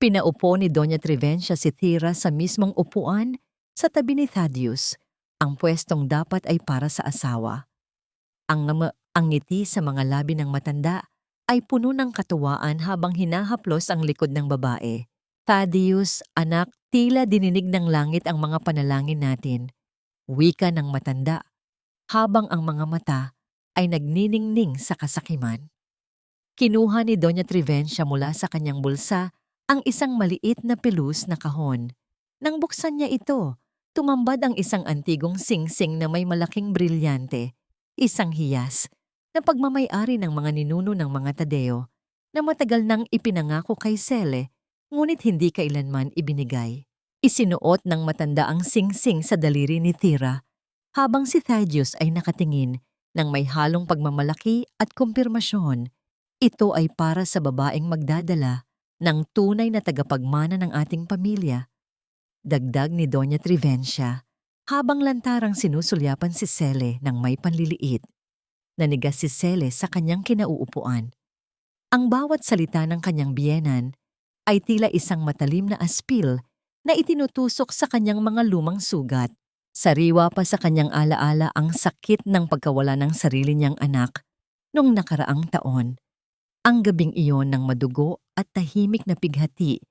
Pinaupo ni Doña Trivencia si Thira sa mismong upuan sa tabi ni Thaddeus. Ang pwestong dapat ay para sa asawa. Ang ngiti sa mga labi ng matanda ay puno ng katuwaan habang hinahaplos ang likod ng babae. Thaddeus, anak, tila dininig ng langit ang mga panalangin natin. Wika ng matanda, habang ang mga mata ay nagniningning sa kasakiman. Kinuha ni Doña Trivencia mula sa kanyang bulsa ang isang maliit na pelus na kahon. Nang buksan niya ito, tumambad ang isang antigong singsing na may malaking brilyante, isang hiyas na pagmamay-ari ng mga ninuno ng mga Tadeo na matagal nang ipinangako kay Sele ngunit hindi kailanman ibinigay. Isinuot ng matanda ang singsing sa daliri ni Thira habang si Thaddeus ay nakatingin ng may halong pagmamalaki at kumpirmasyon. Ito ay para sa babaeng magdadala ng tunay na tagapagmana ng ating pamilya. Dagdag ni Doña Trivencia habang lantarang sinusulyapan si Sele ng may panliliit. Nanigas si Sele sa kanyang kinauupuan. Ang bawat salita ng kanyang biyenan ay tila isang matalim na aspil na itinutusok sa kanyang mga lumang sugat. Sariwa pa sa kanyang alaala ang sakit ng pagkawala ng sarili niyang anak noong nakaraang taon. Ang gabing iyon ng madugo at tahimik na pighati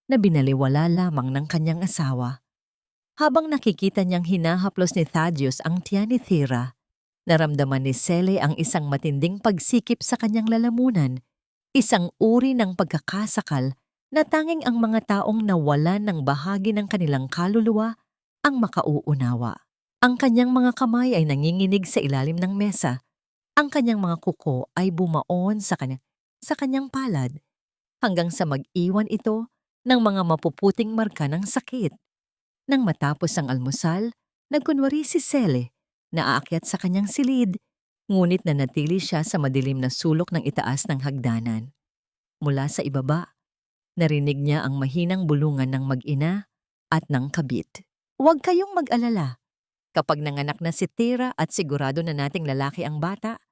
na binaliwala lamang ng kanyang asawa. Habang nakikita niyang hinahaplos ni Thaddeus ang tiyan ni Thira, naramdaman ni Sele ang isang matinding pagsikip sa kanyang lalamunan, isang uri ng pagkakasakal na tanging ang mga taong nawalan ng bahagi ng kanilang kaluluwa ang makauunawa. Ang kanyang mga kamay ay nanginginig sa ilalim ng mesa. Ang kanyang mga kuko ay bumaon sa kanyang palad. hanggang sa mag-iwan ito ng mga mapuputing marka ng sakit. Nang matapos ang almusal, nagkunwari si Sele na aakyat sa kanyang silid, ngunit nanatili siya sa madilim na sulok ng itaas ng hagdanan. Mula sa ibaba, narinig niya ang mahinang bulungan ng mag-ina at ng kabit. Huwag kayong mag-alala. Kapag nanganak na si Tira at sigurado na nating lalaki ang bata,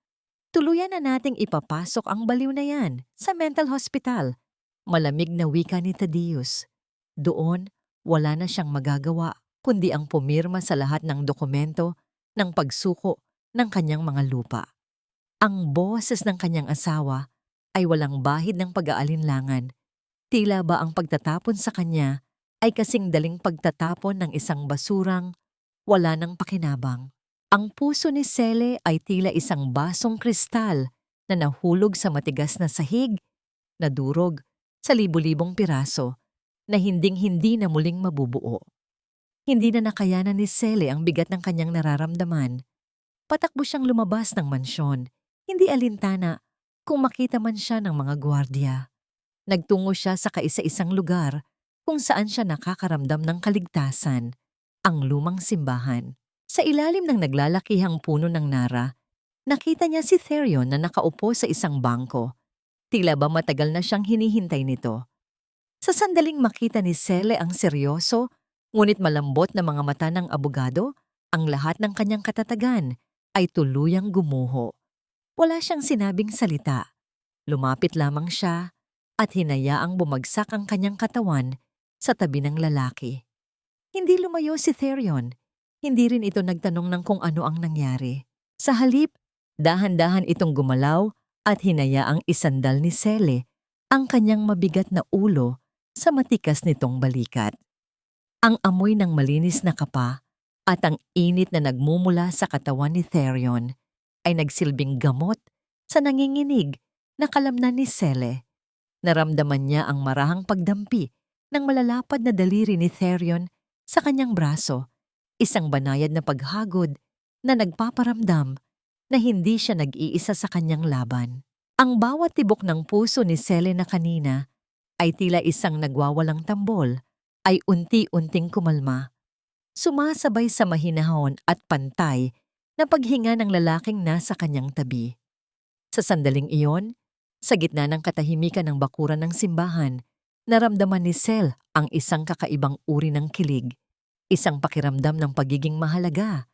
tuluyan na nating ipapasok ang baliw na yan sa mental hospital. Malamig na wika ni Thaddeus. Doon, wala na siyang magagawa kundi ang pumirma sa lahat ng dokumento ng pagsuko ng kanyang mga lupa. Ang boses ng kanyang asawa ay walang bahid ng pag-aalinlangan. Tila ba ang pagtatapon sa kanya ay kasing daling pagtatapon ng isang basurang wala ng pakinabang. Ang puso ni Sele ay tila isang basong kristal na nahulog sa matigas na sahig, nadurog sa libu-libong piraso na hinding-hindi na muling mabubuo. Hindi na nakayanan ni Sele ang bigat ng kanyang nararamdaman. Patakbo siyang lumabas ng mansyon, hindi alintana kung makita man siya ng mga gwardiya. Nagtungo siya sa kaisa-isang lugar kung saan siya nakakaramdam ng kaligtasan, ang lumang simbahan. Sa ilalim ng naglalakihang puno ng nara, nakita niya si Therion na nakaupo sa isang bangko. Tila ba matagal na siyang hinihintay nito. Sa sandaling makita ni Sele ang seryoso, ngunit malambot na mga mata ng abogado, ang lahat ng kanyang katatagan ay tuluyang gumuho. Wala siyang sinabing salita. Lumapit lamang siya at hinayaang bumagsak ang kanyang katawan sa tabi ng lalaki. Hindi lumayo si Therion. Hindi rin ito nagtanong ng kung ano ang nangyari. Sa halip, dahan-dahan itong gumalaw at hinayaang isandal ni Sele ang kanyang mabigat na ulo sa matikas nitong balikat. Ang amoy ng malinis na kapa at ang init na nagmumula sa katawan ni Therion ay nagsilbing gamot sa nanginginig na kalamnan ni Sele. Naramdaman niya ang marahang pagdampi ng malalapad na daliri ni Therion sa kanyang braso, isang banayad na paghagod na nagpaparamdam na hindi siya nag-iisa sa kanyang laban. Ang bawat tibok ng puso ni Sele na kanina ay tila isang nagwawalang tambol ay unti-unting kumalma. Sumasabay sa mahinahon at pantay na paghinga ng lalaking nasa kanyang tabi. Sa sandaling iyon, sa gitna ng katahimikan ng bakuran ng simbahan, naramdaman ni Sel ang isang kakaibang uri ng kilig, isang pakiramdam ng pagiging mahalaga,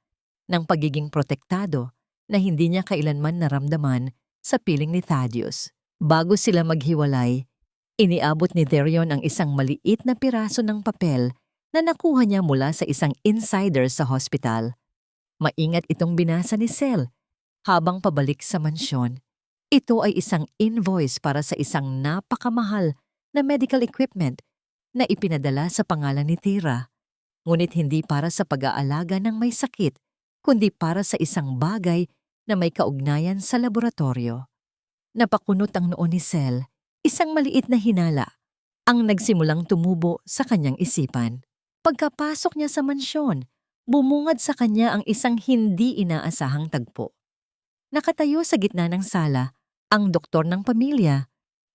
ng pagiging protektado na hindi niya kailanman naramdaman sa piling ni Thaddeus. Bago sila maghiwalay, iniabot ni Therion ang isang maliit na piraso ng papel na nakuha niya mula sa isang insider sa hospital. Maingat itong binasa ni Sel habang pabalik sa mansyon. Ito ay isang invoice para sa isang napakamahal na medical equipment na ipinadala sa pangalan ni Tira. Ngunit hindi para sa pag-aalaga ng may sakit, kundi para sa isang bagay na may kaugnayan sa laboratorio. Napakunot ang noo ni Sel, isang maliit na hinala, ang nagsimulang tumubo sa kanyang isipan. Pagkapasok niya sa mansyon, bumungad sa kanya ang isang hindi inaasahang tagpo. Nakatayo sa gitna ng sala, ang doktor ng pamilya,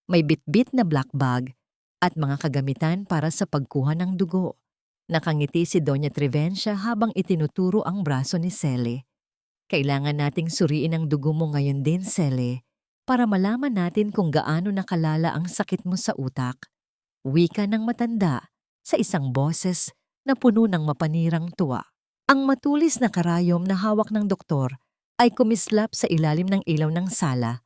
may bitbit na black bag at mga kagamitan para sa pagkuha ng dugo. Nakangiti si Doña Trivencia habang itinuturo ang braso ni Sele. Kailangan nating suriin ang dugo mo ngayon din, Sele, para malaman natin kung gaano nakalala ang sakit mo sa utak. Wika ng matanda sa isang boses na puno ng mapanirang tuwa. Ang matulis na karayom na hawak ng doktor ay kumislap sa ilalim ng ilaw ng sala.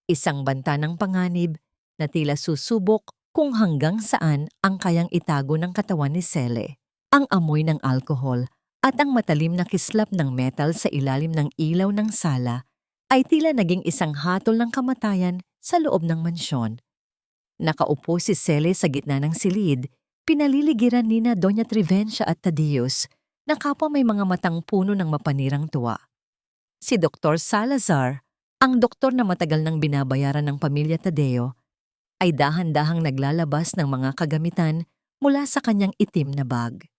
Isang banta ng panganib na tila susubok kung hanggang saan ang kayang itago ng katawan ni Sele. Ang amoy ng alkohol at ang matalim na kislap ng metal sa ilalim ng ilaw ng sala ay tila naging isang hatol ng kamatayan sa loob ng mansyon. Nakaupo si Sele sa gitna ng silid, pinaliligiran nina Doña Trivencia at Thaddeus na kapwa may mga matang puno ng mapanirang tuwa. Si Dr. Salazar, ang doktor na matagal nang binabayaran ng pamilya Tadeo, ay dahan-dahang naglalabas ng mga kagamitan mula sa kanyang itim na bag.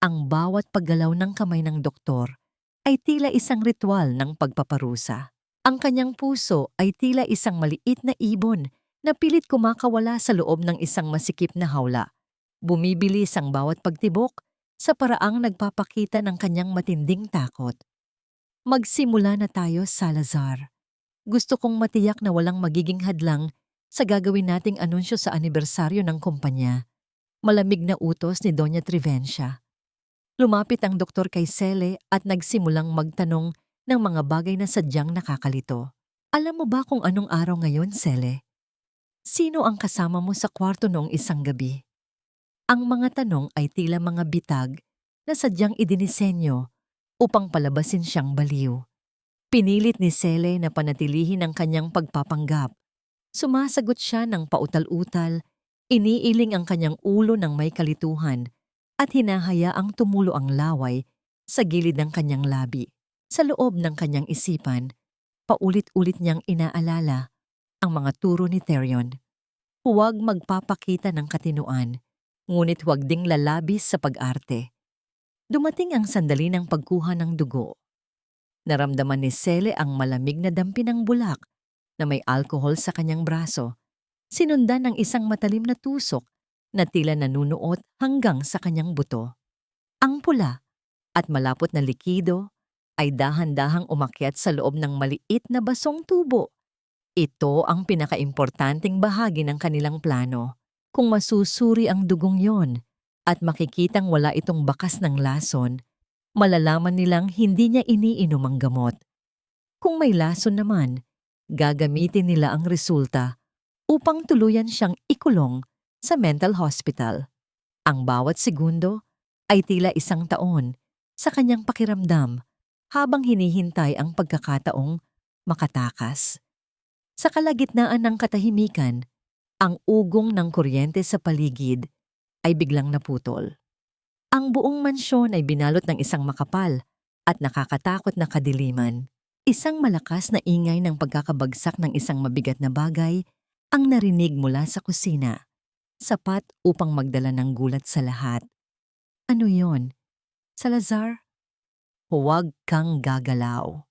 Ang bawat paggalaw ng kamay ng doktor ay tila isang ritual ng pagpaparusa. Ang kanyang puso ay tila isang maliit na ibon Napilit kumakawala sa loob ng isang masikip na hawla. Bumibilis ang bawat pagtibok sa paraang nagpapakita ng kanyang matinding takot. Magsimula na tayo, Salazar. Gusto kong matiyak na walang magiging hadlang sa gagawin nating anunsyo sa anibersaryo ng kumpanya. Malamig na utos ni Doña Trivencia. Lumapit ang doktor kay Cele at nagsimulang magtanong ng mga bagay na sadyang nakakalito. Alam mo ba kung anong araw ngayon, Cele? Sino ang kasama mo sa kwarto noong isang gabi? Ang mga tanong ay tila mga bitag na sadyang idinisenyo upang palabasin siyang baliw. Pinilit ni Cele na panatilihin ang kanyang pagpapanggap. Sumasagot siya ng pautal-utal, iniiling ang kanyang ulo ng may kalituhan at hinahayaang tumulo ang laway sa gilid ng kanyang labi. Sa loob ng kanyang isipan, paulit-ulit niyang inaalala ang mga turo ni Therion. Huwag magpapakita ng katinuan, ngunit huwag ding lalabis sa pag-arte. Dumating ang sandali ng pagkuha ng dugo. Naramdaman ni Cele ang malamig na dampi ng bulak na may alkohol sa kanyang braso, sinundan ng isang matalim na tusok na tila nanunuot hanggang sa kanyang buto. Ang pula at malapot na likido ay dahan-dahang umakyat sa loob ng maliit na basong tubo. Ito ang pinakaimportanteng bahagi ng kanilang plano. Kung masusuri ang dugong yon at makikitang wala itong bakas ng lason, malalaman nilang hindi niya iniinom ang gamot. Kung may lason naman, gagamitin nila ang resulta upang tuluyan siyang ikulong sa mental hospital. Ang bawat segundo ay tila 1 taon sa kanyang pakiramdam habang hinihintay ang pagkakataong makatakas. Sa kalagitnaan ng katahimikan, ang ugong ng kuryente sa paligid ay biglang naputol. Ang buong mansyon ay binalot ng isang makapal at nakakatakot na kadiliman. Isang malakas na ingay ng pagkakabagsak ng isang mabigat na bagay ang narinig mula sa kusina, sapat upang magdala ng gulat sa lahat. Ano yon? Salazar? Huwag kang gagalaw.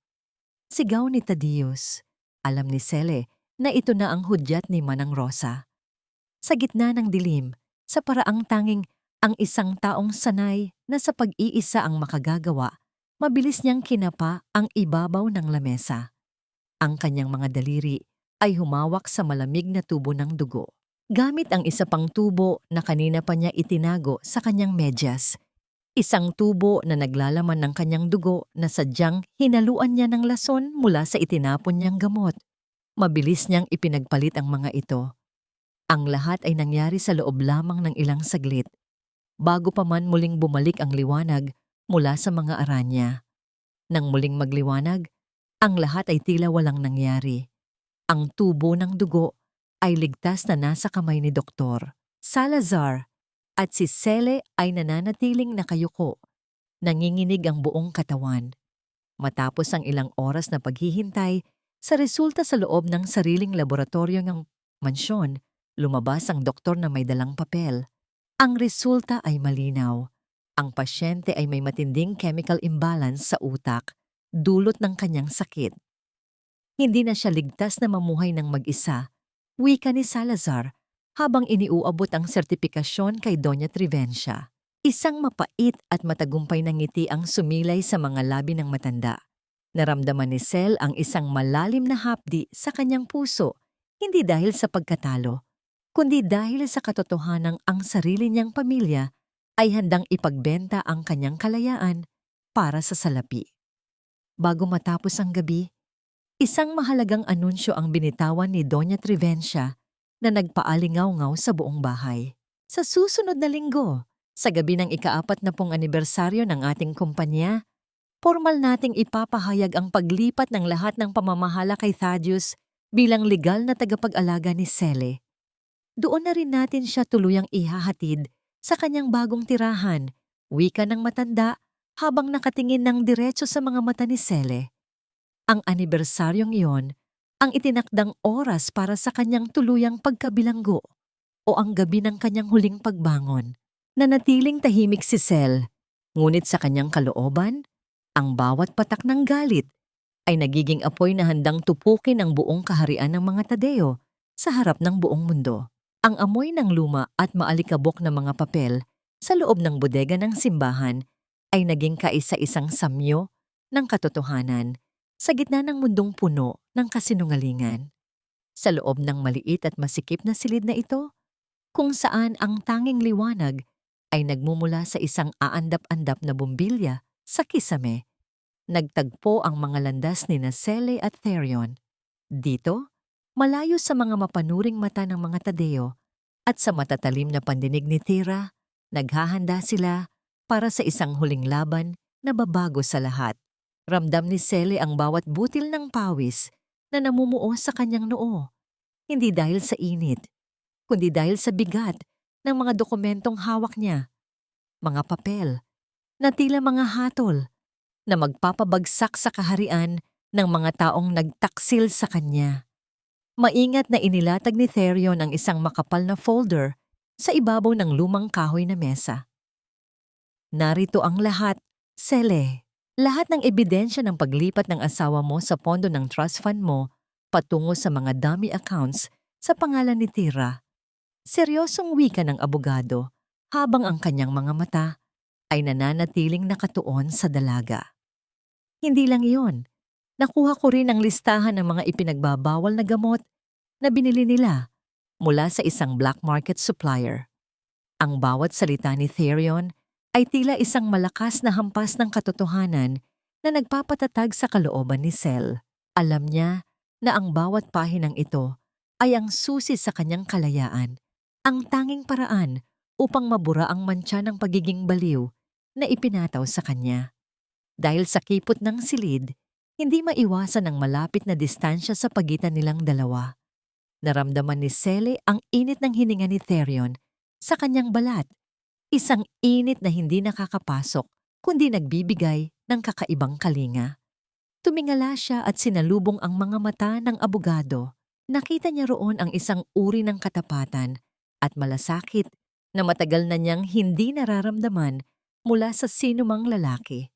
Sigaw ni Tadios. Alam ni Cele na ito na ang hudyat ni Manang Rosa. Sa gitna ng dilim, sa paraang tanging ang isang taong sanay na sa pag-iisa ang makagagawa, mabilis niyang kinapa ang ibabaw ng lamesa. Ang kanyang mga daliri ay humawak sa malamig na tubo ng dugo. Gamit ang isa pang tubo na kanina pa niya itinago sa kanyang medyas. Isang tubo na naglalaman ng kanyang dugo na sadyang hinaluan niya ng lason mula sa itinapon niyang gamot. Mabilis niyang ipinagpalit ang mga ito. Ang lahat ay nangyari sa loob lamang ng ilang saglit, bago pa man muling bumalik ang liwanag mula sa mga aranya. Nang muling magliwanag, ang lahat ay tila walang nangyari. Ang tubo ng dugo ay ligtas na nasa kamay ni Doktor Salazar at si Cele ay nananatiling nakayuko. Nanginginig ang buong katawan. Matapos ang ilang oras na paghihintay sa resulta sa loob ng sariling laboratorio ng mansyon, lumabas ang doktor na may dalang papel. Ang resulta ay malinaw. Ang pasyente ay may matinding chemical imbalance sa utak, dulot ng kanyang sakit. Hindi na siya ligtas na mamuhay ng mag-isa, wika ni Salazar habang iniuabot ang sertipikasyon kay Doña Trivencia. Isang mapait at matagumpay na ngiti ang sumilay sa mga labi ng matanda. Naramdaman ni Cel ang isang malalim na hapdi sa kanyang puso, hindi dahil sa pagkatalo, kundi dahil sa katotohanang ang sarili niyang pamilya ay handang ipagbenta ang kanyang kalayaan para sa salapi. Bago matapos ang gabi, isang mahalagang anunsyo ang binitawan ni Doña Trivencia na nagpaalingaw-ngaw sa buong bahay. Sa susunod na linggo, sa gabi ng ika-40 anibersaryo ng ating kumpanya, formal nating ipapahayag ang paglipat ng lahat ng pamamahala kay Thaddeus bilang legal na tagapag-alaga ni Cele. Doon na rin natin siya tuluyang ihahatid sa kanyang bagong tirahan, wika ng matanda habang nakatingin ng diretso sa mga mata ni Cele. Ang anibersaryong iyon ang itinakdang oras para sa kanyang tuluyang pagkabilanggo o ang gabi ng kanyang huling pagbangon. Nanatiling tahimik si Cel, ngunit sa kanyang kalooban, ang bawat patak ng galit ay nagiging apoy na handang tupukin ang buong kaharian ng mga Tadeo sa harap ng buong mundo. Ang amoy ng luma at maalikabok na mga papel sa loob ng bodega ng simbahan ay naging kaisa-isang samyo ng katotohanan sa gitna ng mundong puno ng kasinungalingan. Sa loob ng maliit at masikip na silid na ito, kung saan ang tanging liwanag ay nagmumula sa isang aandap-andap na bumbilya sa kisame, nagtagpo ang mga landas ni Sele at Therion. Dito, malayo sa mga mapanuring mata ng mga Tadeo at sa matatalim na pandinig ni Tira, naghahanda sila para sa isang huling laban na babago sa lahat. Ramdam ni Sele ang bawat butil ng pawis na namumuo sa kanyang noo, hindi dahil sa init, kundi dahil sa bigat ng mga dokumentong hawak niya, mga papel, na tila mga hatol na magpapabagsak sa kaharian ng mga taong nagtaksil sa kanya. Maingat na inilatag ni Therion ang isang makapal na folder sa ibabaw ng lumang kahoy na mesa. Narito ang lahat, Sele. Lahat ng ebidensya ng paglipat ng asawa mo sa pondo ng trust fund mo patungo sa mga dummy accounts sa pangalan ni Tira. Seryosong wika ng abogado habang ang kanyang mga mata ay nananatiling nakatuon sa dalaga. Hindi lang iyon. Nakuha ko rin ang listahan ng mga ipinagbabawal na gamot na binili nila mula sa isang black market supplier. Ang bawat salita ni Therion ay tila isang malakas na hampas ng katotohanan na nagpapatatag sa kalooban ni Sel. Alam niya na ang bawat pahinang ito ay ang susi sa kanyang kalayaan, ang tanging paraan upang mabura ang mantsa ng pagiging baliw na ipinataw sa kanya. Dahil sa kipot ng silid, hindi maiwasan ang malapit na distansya sa pagitan nilang dalawa. Naramdaman ni Sele ang init ng hininga ni Therion sa kanyang balat, isang init na hindi nakakapasok kundi nagbibigay ng kakaibang kalinga. Tumingala siya at sinalubong ang mga mata ng abogado. Nakita niya roon ang isang uri ng katapatan at malasakit na matagal na niyang hindi nararamdaman mula sa sinumang lalaki.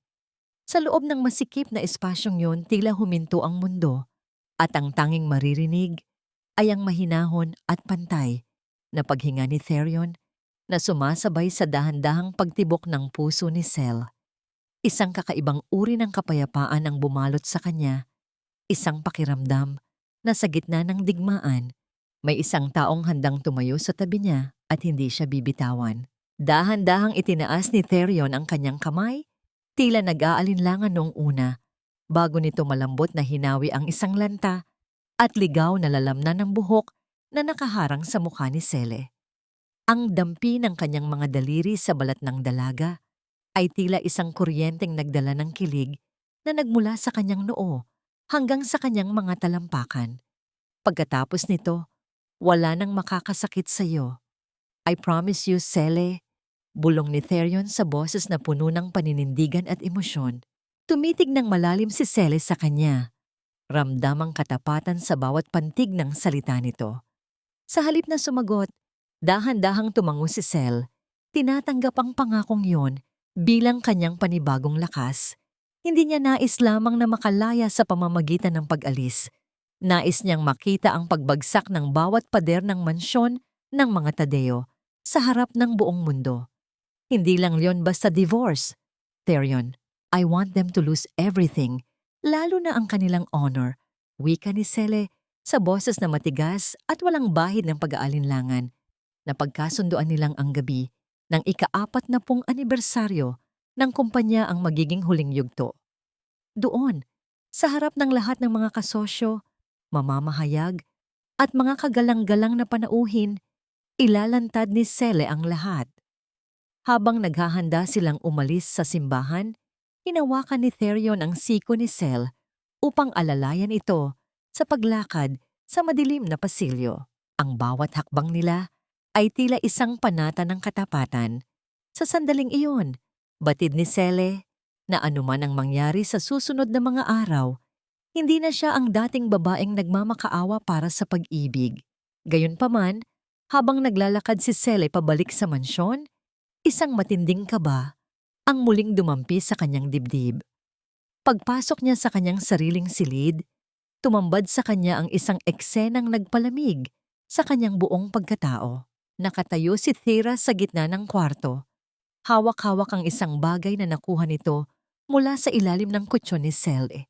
Sa loob ng masikip na espasyong yun, tila huminto ang mundo at ang tanging maririnig ay ang mahinahon at pantay na paghinga ni Therion na sumasabay sa dahan-dahang pagtibok ng puso ni Sel. Isang kakaibang uri ng kapayapaan ang bumalot sa kanya, isang pakiramdam na sa gitna ng digmaan, may isang taong handang tumayo sa tabi niya at hindi siya bibitawan. Dahan-dahang itinaas ni Therion ang kanyang kamay, tila nag-aalinlangan noong una, bago nito malambot na hinawi ang isang lanta at ligaw na lalamnan ng buhok na nakaharang sa mukha ni Sele. Ang dampi ng kanyang mga daliri sa balat ng dalaga ay tila isang kuryenteng nagdala ng kilig na nagmula sa kanyang noo hanggang sa kanyang mga talampakan. Pagkatapos nito, wala nang makakasakit sa iyo. I promise you, Sele, bulong ni Therion sa boses na puno ng paninindigan at emosyon. Tumitig ng malalim si Sele sa kanya. Ramdam ang katapatan sa bawat pantig ng salita nito. Sa halip na sumagot, dahan-dahang tumango si Sel. Tinatanggap ang pangakong yon bilang kanyang panibagong lakas. Hindi niya nais lamang na makalaya sa pamamagitan ng pag-alis. Nais niyang makita ang pagbagsak ng bawat pader ng mansyon ng mga Tadeo sa harap ng buong mundo. Hindi lang yon basta divorce. Therion, I want them to lose everything, lalo na ang kanilang honor. Wika ni Sele sa boses na matigas at walang bahid ng pag-aalinlangan. Napagkasunduan nilang ang gabi ng ika-40 anibersaryo ng kumpanya ang magiging huling yugto. Doon, sa harap ng lahat ng mga kasosyo, mamamahayag, at mga kagalang-galang na panauhin, ilalantad ni Sele ang lahat. Habang naghahanda silang umalis sa simbahan, hinawakan ni Therion ang siko ni Sel upang alalayan ito sa paglakad sa madilim na pasilyo. Ang bawat hakbang nila ay tila isang panata ng katapatan. Sa sandaling iyon, batid ni Sele na anuman ang mangyari sa susunod na mga araw, hindi na siya ang dating babaeng nagmamakaawa para sa pag-ibig. Gayunpaman, habang naglalakad si Sele pabalik sa mansyon, isang matinding kaba ang muling dumampi sa kanyang dibdib. Pagpasok niya sa kanyang sariling silid, tumambad sa kanya ang isang eksenang nagpalamig sa kanyang buong pagkatao. Nakatayo si Thera sa gitna ng kwarto. Hawak-hawak ang isang bagay na nakuha nito mula sa ilalim ng kutsyon ni Sally.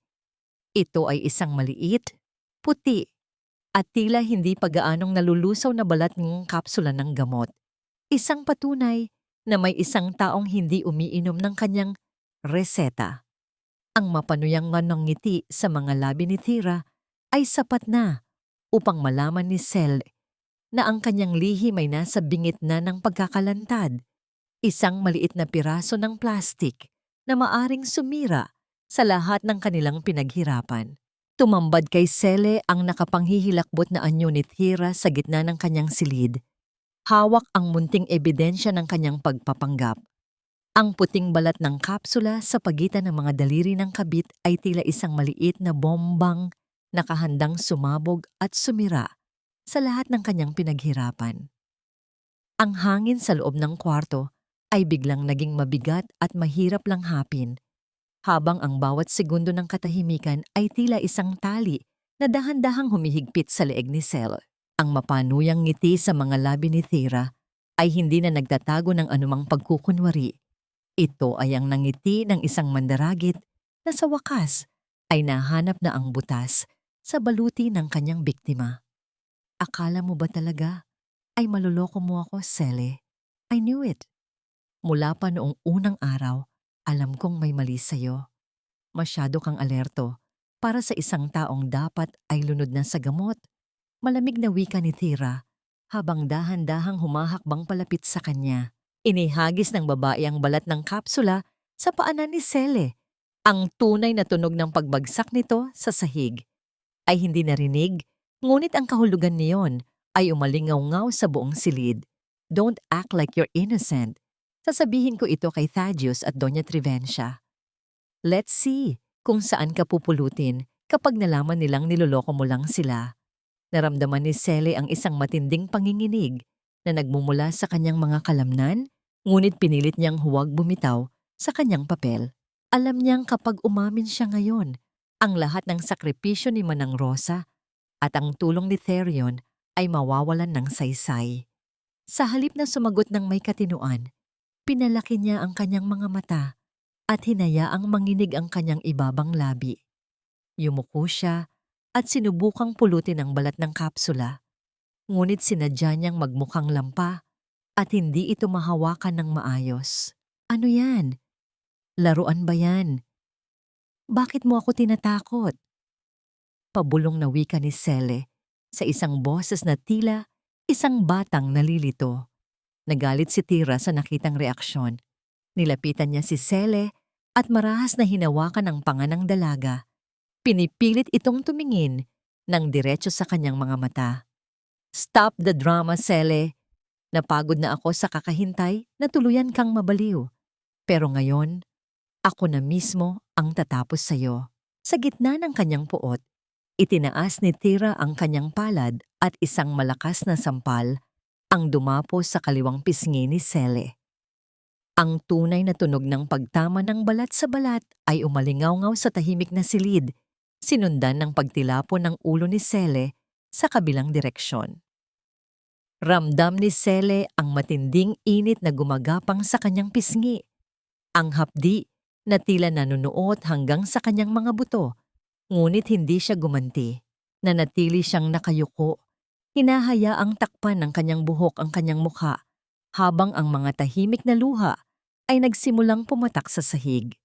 Ito ay isang maliit, puti, at tila hindi pa gaanong nalulusaw na balat ng kapsula ng gamot. Isang patunay na may isang taong hindi umiinom ng kanyang reseta. Ang mapanuyang ngiti sa mga labi ni Thera ay sapat na upang malaman ni Sally na ang kanyang lihim ay nasa bingit na ng pagkakalantad. Isang maliit na piraso ng plastik na maaring sumira sa lahat ng kanilang pinaghirapan. Tumambad kay Sally ang nakapanghihilakbot na anyo ni Thera sa gitna ng kanyang silid. Hawak ang munting ebidensya ng kanyang pagpapanggap. Ang puting balat ng kapsula sa pagitan ng mga daliri ng kabit ay tila isang maliit na bombang nakahandang sumabog at sumira sa lahat ng kanyang pinaghirapan. Ang hangin sa loob ng kwarto ay biglang naging mabigat at mahirap lang hapin, habang ang bawat segundo ng katahimikan ay tila isang tali na dahan-dahang humihigpit sa leeg ni Sally. Ang mapanuyang ngiti sa mga labi ni Thera ay hindi na nagtatago ng anumang pagkukunwari. Ito ay ang nangiti ng isang mandaragit na sa wakas ay nahanap na ang butas sa baluti ng kanyang biktima. Akala mo ba talaga ay maluloko mo ako, Sally? I knew it. Mula pa noong unang araw, alam kong may mali sa'yo. Masyado kang alerto para sa isang taong dapat ay lunod na sa gamot. Malamig na wika ni Thera habang dahan-dahang humahakbang palapit sa kanya. Inihagis ng babae ang balat ng kapsula sa paanan ni Sally. Ang tunay na tunog ng pagbagsak nito sa sahig ay hindi narinig, ngunit ang kahulugan niyon ay umalingaw-ngaw sa buong silid. Don't act like you're innocent. Sasabihin ko ito kay Thaddeus at Doña Trivencia. Let's see kung saan ka pupulutin kapag nalaman nilang niloloko mo lang sila. Naramdaman ni Sally ang isang matinding panginginig na nagmumula sa kanyang mga kalamnan, ngunit pinilit niyang huwag bumitaw sa kanyang papel. Alam niyang kapag umamin siya ngayon, ang lahat ng sakripisyo ni Manang Rosa at ang tulong ni Therion ay mawawalan ng saysay. Sa halip na sumagot ng may katinuan, pinalaki niya ang kanyang mga mata at hinayaang manginig ang kanyang ibabang labi. Yumuko siya at sinubukang pulutin ang balat ng kapsula. Ngunit sinadya niyang magmukhang lampa at hindi ito mahawakan ng maayos. Ano yan? Laruan ba yan? Bakit mo ako tinatakot? Pabulong na wika ni Sally sa isang boses na tila isang batang nalilito. Nagalit si Thera sa nakitang reaksyon. Nilapitan niya si Sally at marahas na hinawakan ang panga ng dalaga. Pinipilit itong tumingin ng diretso sa kanyang mga mata. Stop the drama, Sally. Napagod na ako sa kakahintay na tuluyan kang mabaliw. Pero ngayon, ako na mismo ang tatapos sa'yo. Sa gitna ng kanyang puot, itinaas ni Thera ang kanyang palad at isang malakas na sampal ang dumapo sa kaliwang pisngi ni Sally. Ang tunay na tunog ng pagtama ng balat sa balat ay umalingaw-ngaw sa tahimik na silid, sinundan ng pagtilapo ng ulo ni Sally sa kabilang direksyon. Ramdam ni Sally ang matinding init na gumagapang sa kanyang pisngi. Ang hapdi na tila nanunuot hanggang sa kanyang mga buto, ngunit hindi siya gumanti. Nanatili siyang nakayuko, hinahayaang takpan ng kanyang buhok ang kanyang mukha, habang ang mga tahimik na luha ay nagsimulang pumatak sa sahig.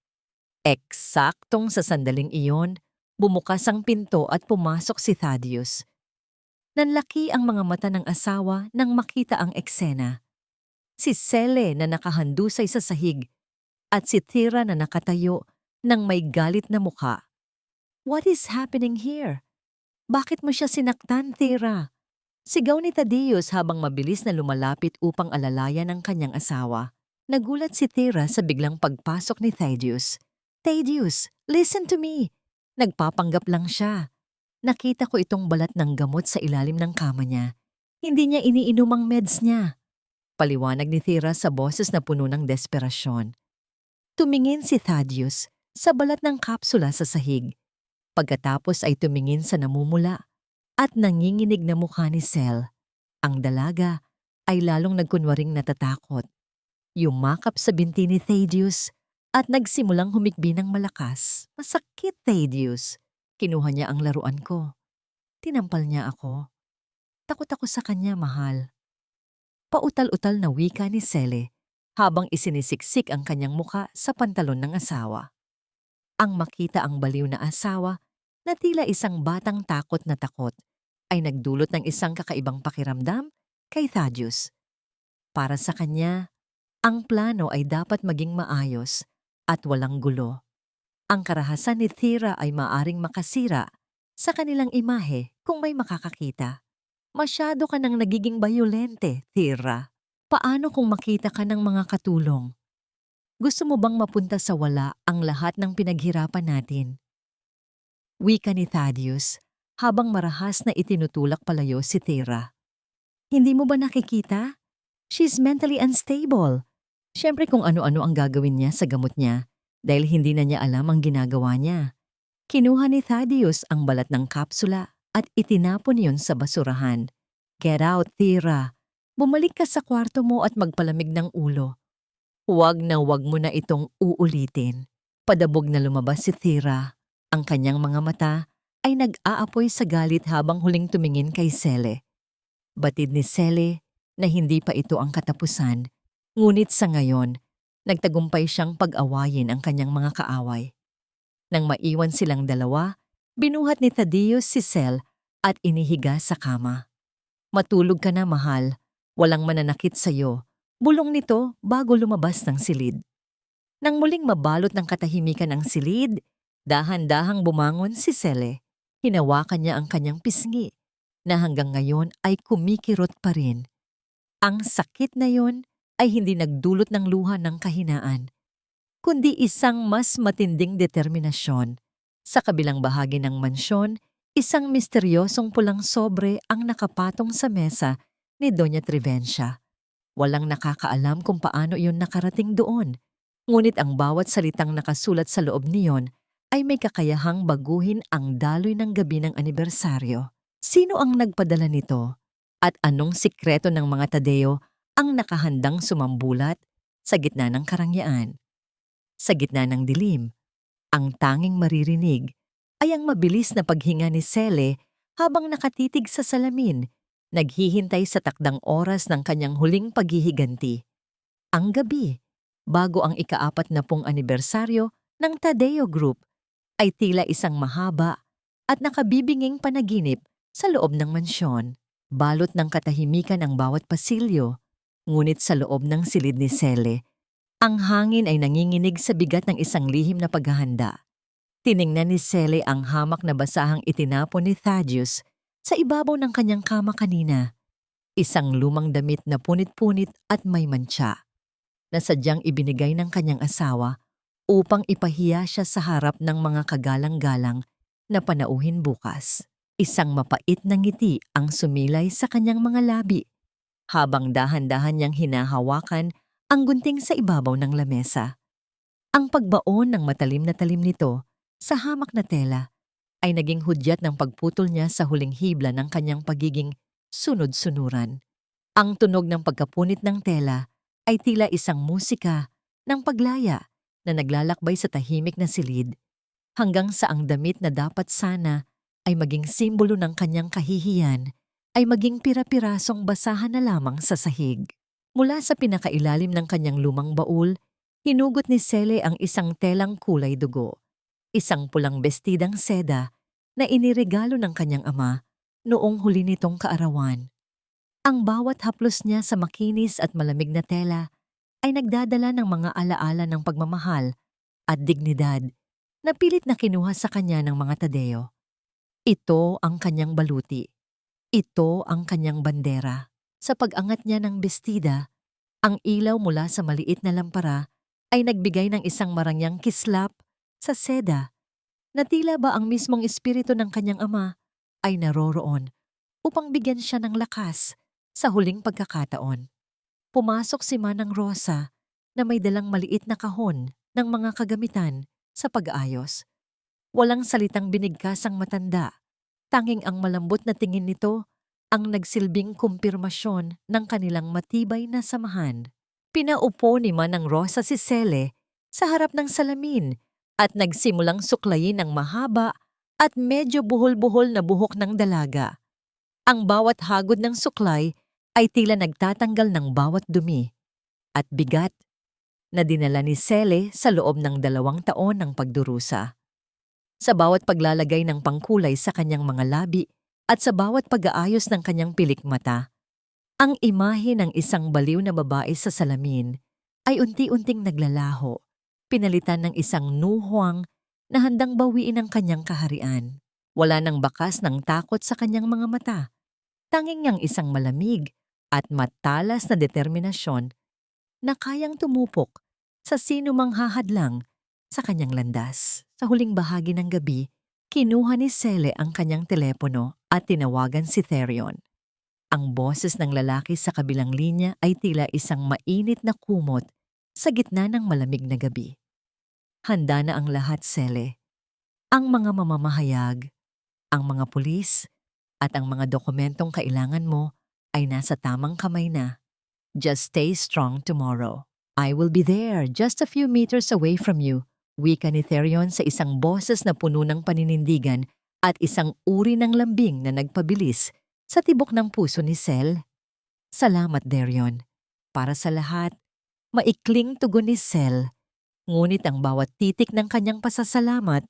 Eksaktong sa sandaling iyon, bumukas ang pinto at pumasok si Thaddeus. Nanlaki ang mga mata ng asawa nang makita ang eksena. Si Sally na nakahandusay sa sahig at si Thera na nakatayo ng may galit na mukha. What is happening here? Bakit mo siya sinaktan, Thera? Sigaw ni Thaddeus habang mabilis na lumalapit upang alalayan ang kanyang asawa. Nagulat si Thera sa biglang pagpasok ni Thaddeus. Thaddeus, listen to me. Nagpapanggap lang siya. Nakita ko itong balat ng gamot sa ilalim ng kama niya. Hindi niya iniinom ang meds niya. Paliwanag ni Thera sa boses na puno ng desperasyon. Tumingin si Thaddeus sa balat ng kapsula sa sahig. Pagkatapos ay tumingin sa namumula at nanginginig na mukha ni Sel. Ang dalaga ay lalong nagkunwaring natatakot. Yumakap sa binti ni Thaddeus at nagsimulang humikbi ng malakas. Masakit, Thaddeus. Kinuha niya ang laruan ko. Tinampal niya ako. Takot ako sa kanya, mahal. Pautal-utal na wika ni Sele habang isinisiksik ang kanyang muka sa pantalon ng asawa. Ang makita ang baliw na asawa na tila isang batang takot na takot ay nagdulot ng isang kakaibang pakiramdam kay Thaddeus. Para sa kanya, ang plano ay dapat maging maayos at walang gulo. Ang karahasan ni Thera ay maaring makasira sa kanilang imahe kung may makakakita. Masyado ka nang nagiging bayolente, Thera. Paano kung makita ka ng mga katulong? Gusto mo bang mapunta sa wala ang lahat ng pinaghirapan natin? Wika ni Thaddeus habang marahas na itinutulak palayo si Thera. Hindi mo ba nakikita? She's mentally unstable. Siyempre kung ano-ano ang gagawin niya sa gamot niya dahil hindi na niya alam ang ginagawa niya. Kinuha ni Thaddeus ang balat ng kapsula at itinapon iyon sa basurahan. Get out, Thera. Bumalik ka sa kwarto mo at magpalamig ng ulo. Huwag na huwag mo na itong uulitin. Padabog na lumabas si Thera. Ang kanyang mga mata ay nag-aapoy sa galit habang huling tumingin kay Sele. Batid ni Sele na hindi pa ito ang katapusan, ngunit sa ngayon, nagtagumpay siyang pag-awayin ang kanyang mga kaaway. Nang maiwan silang dalawa, binuhat ni Thaddeus si Sel at inihiga sa kama. Matulog ka na, mahal. Walang mananakit sa'yo. Bulong nito bago lumabas ng silid. Nang muling mabalot ng katahimikan ang silid, dahan-dahang bumangon si Sele. Hinawakan niya ang kanyang pisngi na hanggang ngayon ay kumikirot pa rin. Ang sakit na yon ay hindi nagdulot ng luha ng kahinaan, kundi isang mas matinding determinasyon. Sa kabilang bahagi ng mansyon, isang misteryosong pulang sobre ang nakapatong sa mesa ni Doña Trivencia. Walang nakakaalam kung paano iyon nakarating doon, ngunit ang bawat salitang nakasulat sa loob niyon ay may kakayahang baguhin ang daloy ng gabi ng anibersaryo. Sino ang nagpadala nito? At anong sikreto ng mga Tadeo ang nakahandang sumambulat sa gitna ng karangyaan? Sa gitna ng dilim, ang tanging maririnig ay ang mabilis na paghinga ni Sele habang nakatitig sa salamin, naghihintay sa takdang oras ng kanyang huling paghihiganti. Ang gabi, bago ang ika-40 anibersaryo ng Tadeo Group, ay tila isang mahaba at nakabibinging panaginip sa loob ng mansyon. Balot ng katahimikan ang bawat pasilyo, ngunit sa loob ng silid ni Sele, ang hangin ay nanginginig sa bigat ng isang lihim na paghahanda. Tiningnan ni Sele ang hamak na basahang itinapon ni Thaddeus sa ibabaw ng kanyang kama kanina. Isang lumang damit na punit-punit at may mantsa, na sadyang ibinigay ng kanyang asawa upang ipahiya siya sa harap ng mga kagalang-galang na panauhin bukas. Isang mapait na ngiti ang sumilay sa kanyang mga labi, habang dahan-dahan niyang hinahawakan ang gunting sa ibabaw ng lamesa. Ang pagbaon ng matalim na talim nito sa hamak na tela ay naging hudyat ng pagputol niya sa huling hibla ng kanyang pagiging sunod-sunuran. Ang tunog ng pagkapunit ng tela ay tila isang musika ng paglaya na naglalakbay sa tahimik na silid, hanggang sa ang damit na dapat sana ay maging simbolo ng kanyang kahihiyan ay maging pira-pirasong basahan na lamang sa sahig. Mula sa pinakailalim ng kanyang lumang baul, hinugot ni Sele ang isang telang kulay dugo, isang pulang bestidang seda na iniregalo ng kanyang ama noong huli nitong kaarawan. Ang bawat haplos niya sa makinis at malamig na tela ay nagdadala ng mga alaala ng pagmamahal at dignidad na pilit na kinuha sa kanya ng mga Tadeo. Ito ang kanyang baluti. Ito ang kanyang bandera. Sa pag-angat niya ng bestida, ang ilaw mula sa maliit na lampara ay nagbigay ng isang marangyang kislap sa seda na tila ba ang mismong espiritu ng kanyang ama ay naroroon upang bigyan siya ng lakas sa huling pagkakataon. Pumasok si Manang Rosa na may dalang maliit na kahon ng mga kagamitan sa pag-aayos. Walang salitang binigkas ang matanda, tanging ang malambot na tingin nito ang nagsilbing kumpirmasyon ng kanilang matibay na samahan. Pinaupo ni Manang Rosa si Cele sa harap ng salamin at nagsimulang suklayin ang mahaba at medyo buhol-buhol na buhok ng dalaga. Ang bawat hagod ng suklay ay tila nagtatanggal ng bawat dumi at bigat na dinala ni Cele sa loob ng 2 taon ng pagdurusa. Sa bawat paglalagay ng pangkulay sa kanyang mga labi at sa bawat pag-aayos ng kanyang pilikmata, ang imahe ng isang baliw na babae sa salamin ay unti-unting naglalaho, pinalitan ng isang nuhuang na handang bawiin ang kanyang kaharian. Wala nang bakas ng takot sa kanyang mga mata, tanging niyang isang malamig at matalas na determinasyon na kayang tumupok sa sino mang hahadlang sa kanyang landas. Sa huling bahagi ng gabi, kinuha ni Cele ang kanyang telepono at tinawagan si Therion. Ang boses ng lalaki sa kabilang linya ay tila isang mainit na kumot sa gitna ng malamig na gabi. Handa na ang lahat, Cele. Ang mga mamamahayag, ang mga pulis, at ang mga dokumentong kailangan mo ay nasa tamang kamay na. Just stay strong tomorrow. I will be there just a few meters away from you. Wika ni Therion sa isang boses na puno ng paninindigan at isang uri ng lambing na nagpabilis sa tibok ng puso ni Cele. Salamat, Therion. Para sa lahat, maikling tugon ni Cele. Ngunit ang bawat titik ng kanyang pasasalamat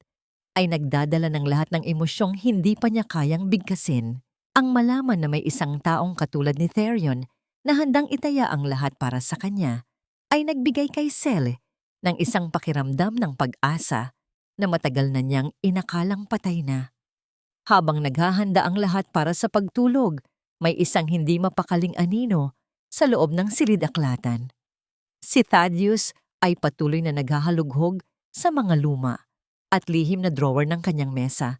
ay nagdadala ng lahat ng emosyong hindi pa niya kayang bigkasin. Ang malaman na may isang taong katulad ni Therion na handang itaya ang lahat para sa kanya ay nagbigay kay Cele ng isang pakiramdam ng pag-asa na matagal na niyang inakalang patay na. Habang naghahanda ang lahat para sa pagtulog, may isang hindi mapakaling anino sa loob ng silid-aklatan. Si Thaddeus ay patuloy na naghahalughog sa mga luma at lihim na drawer ng kanyang mesa.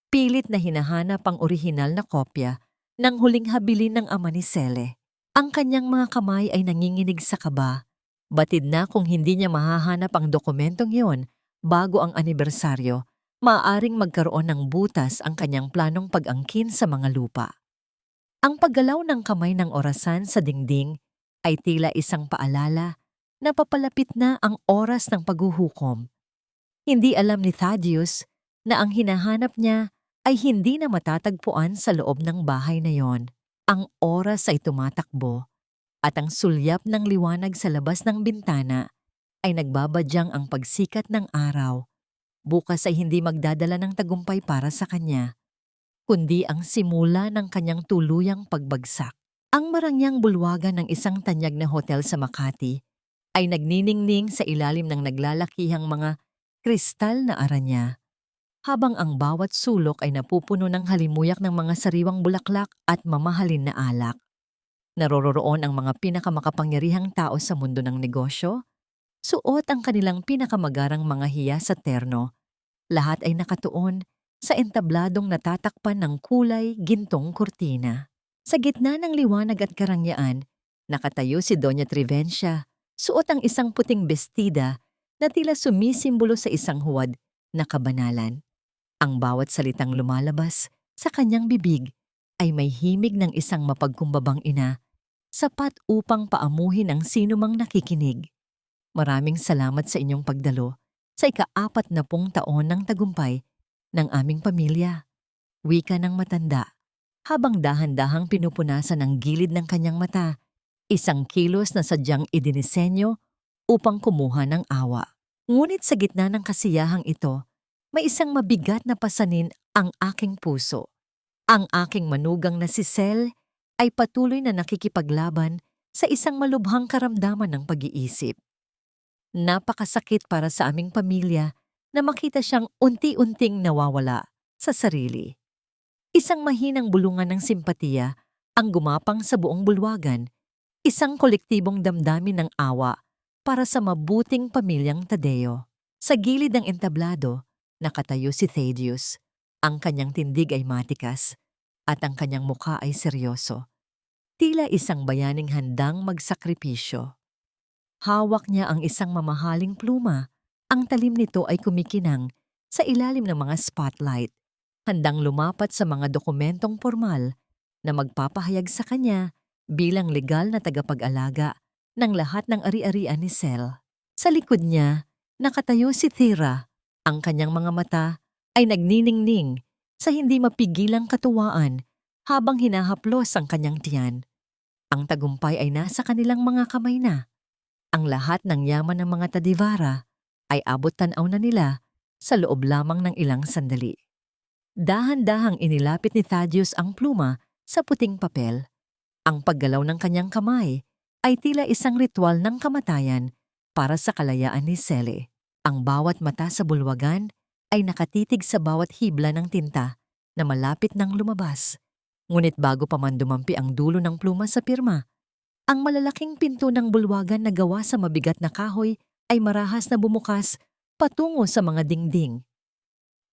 Pilit na hinahanap ang orihinal na kopya ng huling habilin ng ama ni Cele. Ang kanyang mga kamay ay nanginginig sa kaba. Batid na kung hindi niya mahahanap ang dokumentong yon bago ang anibersaryo, maaaring magkaroon ng butas ang kanyang planong pag-angkin sa mga lupa. Ang paggalaw ng kamay ng orasan sa dingding ay tila isang paalala na papalapit na ang oras ng paghuhukom. Hindi alam ni Thaddeus na ang hinahanap niya ay hindi na matatagpuan sa loob ng bahay na yon. Ang oras ay tumatakbo at ang sulyap ng liwanag sa labas ng bintana ay nagbabadyang ang pagsikat ng araw. Bukas ay hindi magdadala ng tagumpay para sa kanya, kundi ang simula ng kanyang tuluyang pagbagsak. Ang marangyang bulwagan ng isang tanyag na hotel sa Makati ay nagniningning sa ilalim ng naglalakihang mga kristal na aranya, habang ang bawat sulok ay napupuno ng halimuyak ng mga sariwang bulaklak at mamahalin na alak. Narororoon ang mga pinakamakapangyarihang tao sa mundo ng negosyo, suot ang kanilang pinakamagarang mga hiyas at terno. Lahat ay nakatuon sa entabladong natatakpan ng kulay gintong kurtina. Sa gitna ng liwanag at karangyaan, nakatayo si Doña Trivencia, suot ang isang puting bestida na tila sumisimbolo sa isang huwad na kabanalan. Ang bawat salitang lumalabas sa kanyang bibig ay may himig ng isang mapagkumbabang ina, sapat upang paamuhin ang sinumang nakikinig. Maraming salamat sa inyong pagdalo sa ika-40 taon ng tagumpay ng aming pamilya. Wika ng matanda, habang dahan-dahang pinupunasan ang gilid ng kanyang mata, isang kilos na sadyang idinisenyo upang kumuha ng awa. Ngunit sa gitna ng kasiyahang ito, may isang mabigat na pasanin ang aking puso. Ang aking manugang na si Cele ay patuloy na nakikipaglaban sa isang malubhang karamdaman ng pag-iisip. Napakasakit para sa aming pamilya na makita siyang unti-unting nawawala sa sarili. Isang mahinang bulungan ng simpatiya ang gumapang sa buong bulwagan, isang kolektibong damdamin ng awa para sa mabuting pamilyang Tadeo. Sa gilid ng entablado, nakatayo si Thaddeus. Ang kanyang tindig ay matikas at ang kanyang mukha ay seryoso. Tila isang bayaning handang magsakripisyo. Hawak niya ang isang mamahaling pluma. Ang talim nito ay kumikinang sa ilalim ng mga spotlight, handang lumapat sa mga dokumentong formal na magpapahayag sa kanya bilang legal na tagapag-alaga ng lahat ng ari-arian ni Sel. Sa likod niya, nakatayo si Thera. Ang kanyang mga mata ay nagniningning sa hindi mapigilang katuwaan habang hinahaplos ang kanyang tiyan. Ang tagumpay ay nasa kanilang mga kamay na. Ang lahat ng yaman ng mga Tadivara ay abot tanaw na nila sa loob lamang ng ilang sandali. Dahan-dahang inilapit ni Thaddeus ang pluma sa puting papel. Ang paggalaw ng kanyang kamay ay tila isang ritual ng kamatayan para sa kalayaan ni Sele. Ang bawat mata sa bulwagan ay nakatitig sa bawat hibla ng tinta na malapit nang lumabas. Ngunit bago pa man dumampi ang dulo ng pluma sa pirma, ang malalaking pinto ng bulwagan na gawa sa mabigat na kahoy ay marahas na bumukas patungo sa mga dingding.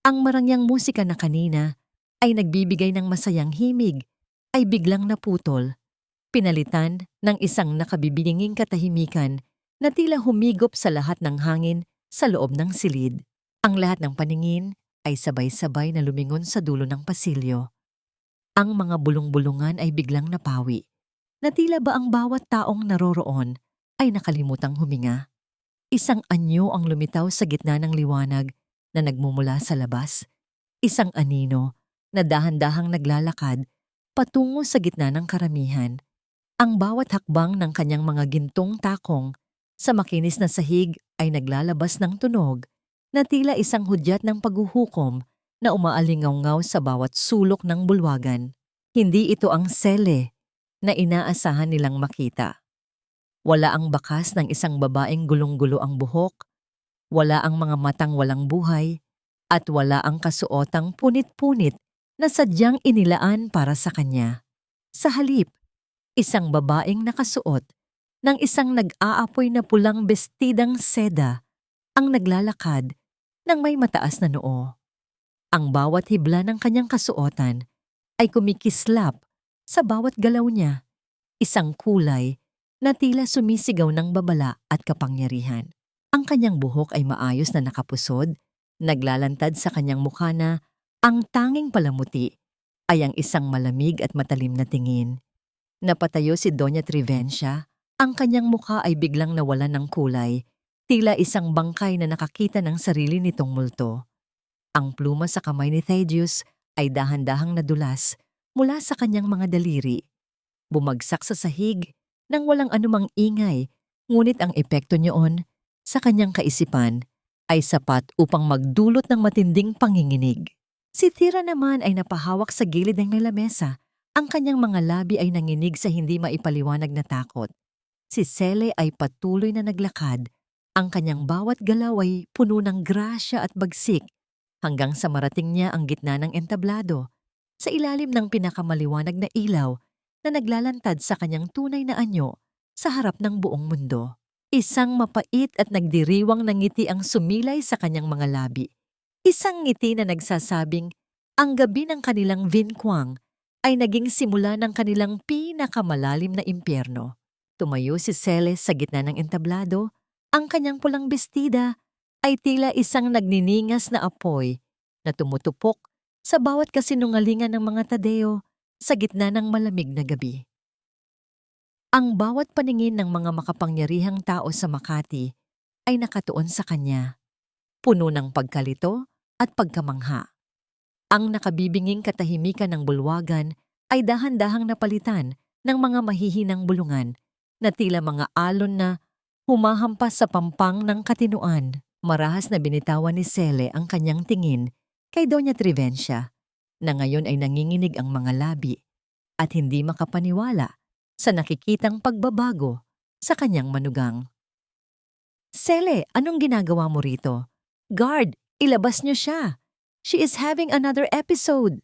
Ang marangyang musika na kanina ay nagbibigay ng masayang himig ay biglang naputol, pinalitan ng isang nakabibinging katahimikan na tila humigop sa lahat ng hangin sa loob ng silid. Ang lahat ng paningin ay sabay-sabay na lumingon sa dulo ng pasilyo. Ang mga bulong-bulungan ay biglang napawi, na tila ba ang bawat taong naroroon ay nakalimutang huminga. Isang anyo ang lumitaw sa gitna ng liwanag na nagmumula sa labas. Isang anino na dahan-dahang naglalakad patungo sa gitna ng karamihan. Ang bawat hakbang ng kanyang mga gintong takong sa makinis na sahig ay naglalabas ng tunog na tila isang hudyat ng paghuhukom na umaalingaw-ngaw sa bawat sulok ng bulwagan. Hindi ito ang Sele na inaasahan nilang makita. Wala ang bakas ng isang babaeng gulong-gulo ang buhok, wala ang mga matang walang buhay, at wala ang kasuotang punit-punit na sadyang inilaan para sa kanya. Sa halip, isang babaeng nakasuot ng isang nag-aapoy na pulang bestidang seda ang naglalakad ng may mataas na noo. Ang bawat hibla ng kanyang kasuotan ay kumikislap sa bawat galaw niya, isang kulay na tila sumisigaw ng babala at kapangyarihan. Ang kanyang buhok ay maayos na nakapusod, naglalantad sa kanyang mukha na ang tanging palamuti ay ang isang malamig at matalim na tingin. Napatayo si Doña Trivencia, ang kanyang mukha ay biglang nawalan ng kulay, tila isang bangkay na nakakita ng sarili nitong multo. Ang pluma sa kamay ni Thaddeus ay dahan-dahang nadulas mula sa kanyang mga daliri. Bumagsak sa sahig nang walang anumang ingay, ngunit ang epekto niyon sa kanyang kaisipan ay sapat upang magdulot ng matinding panginginig. Si Thera naman ay napahawak sa gilid ng lamesa. Ang kanyang mga labi ay nanginig sa hindi maipaliwanag na takot. Si Sele ay patuloy na naglakad. Ang kanyang bawat galaw ay puno ng grasya at bagsik hanggang sa marating niya ang gitna ng entablado sa ilalim ng pinakamaliwanag na ilaw na naglalantad sa kanyang tunay na anyo sa harap ng buong mundo. Isang mapait at nagdiriwang na ngiti ang sumilay sa kanyang mga labi. Isang ngiti na nagsasabing ang gabi ng kanilang vinquang ay naging simula ng kanilang pinakamalalim na impyerno. Tumayo si Sele sa gitna ng entablado. Ang kanyang pulang bestida ay tila isang nagniningas na apoy na tumutupok sa bawat kasinungalingan ng mga Tadeo sa gitna ng malamig na gabi. Ang bawat paningin ng mga makapangyarihang tao sa Makati ay nakatuon sa kanya, puno ng pagkalito at pagkamangha. Ang nakabibinging katahimikan ng bulwagan ay dahan-dahang napalitan ng mga mahihinang bulungan na tila mga alon na humahampas sa pampang ng katinuan. Marahas na binitawan ni Sele ang kanyang tingin kay Doña Trivencia na ngayon ay nanginginig ang mga labi at hindi makapaniwala sa nakikitang pagbabago sa kanyang manugang. Sele, anong ginagawa mo rito? Guard, ilabas niyo siya. She is having another episode.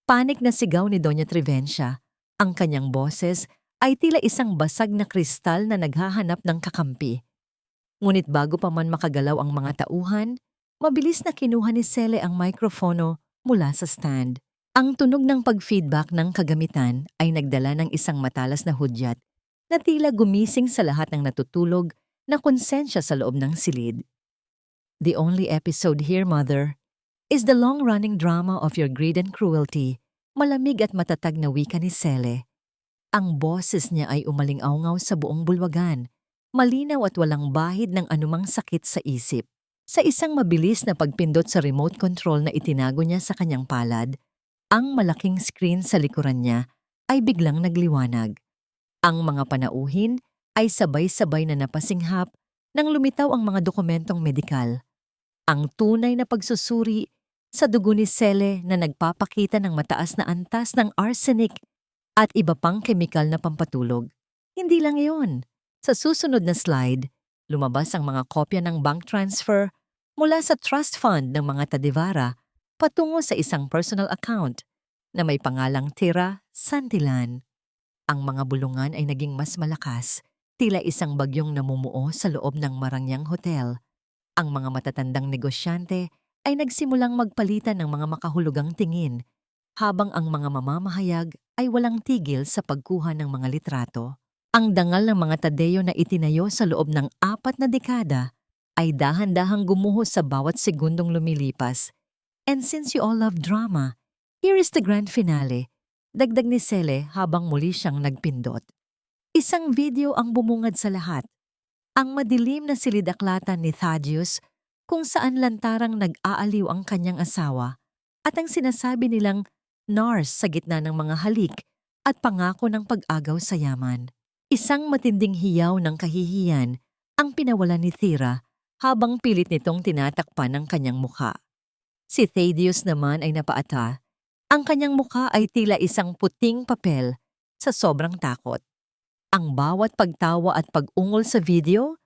Panik na sigaw ni Doña Trivencia. Ang kanyang boses ay tila isang basag na kristal na naghahanap ng kakampi. Ngunit bago pa man makagalaw ang mga tauhan, mabilis na kinuha ni Sele ang mikropono mula sa stand. Ang tunog ng pag-feedback ng kagamitan ay nagdala ng isang matalas na hudyat na tila gumising sa lahat ng natutulog na konsensya sa loob ng silid. The only episode here, Mother, is the long-running drama of your greed and cruelty Malamig at matatag na wika ni Sele. Ang boses niya ay umaling-awngaw sa buong bulwagan, malinaw at walang bahid ng anumang sakit sa isip. Sa isang mabilis na pagpindot sa remote control na itinago niya sa kanyang palad, ang malaking screen sa likuran niya ay biglang nagliwanag. Ang mga panauhin ay sabay-sabay na napasinghap nang lumitaw ang mga dokumentong medikal. Ang tunay na pagsusuri sa dugo ni Sele na nagpapakita ng mataas na antas ng arsenic at iba pang kemikal na pampatulog. Hindi lang iyon. Sa susunod na slide, lumabas ang mga kopya ng bank transfer mula sa trust fund ng mga Tadivara patungo sa isang personal account na may pangalang Tira Santillan. Ang mga bulungan ay naging mas malakas, tila isang bagyong namumuo sa loob ng Marangyang Hotel. Ang mga matatandang negosyante ay nagsimulang magpalitan ng mga makahulugang tingin, habang ang mga mamamahayag ay walang tigil sa pagkuha ng mga litrato. Ang dangal ng mga Tadeo na itinayo sa loob ng 4 na dekada ay dahan-dahang gumuho sa bawat segundong lumilipas. And since you all love drama, here is the grand finale, dagdag ni Sele habang muli siyang nagpindot. Isang video ang bumungad sa lahat. Ang madilim na silidaklatan ni Thaddeus kung saan lantarang nag-aaliw ang kanyang asawa at ang sinasabi nilang nurse sa gitna ng mga halik at pangako ng pag-agaw sa yaman. Isang matinding hiyaw ng kahihiyan ang pinawala ni Tira habang pilit nitong tinatakpan ang kanyang mukha. Si Thaddeus naman ay napaata. Ang kanyang mukha ay tila isang puting papel sa sobrang takot. Ang bawat pagtawa at pag-ungol sa video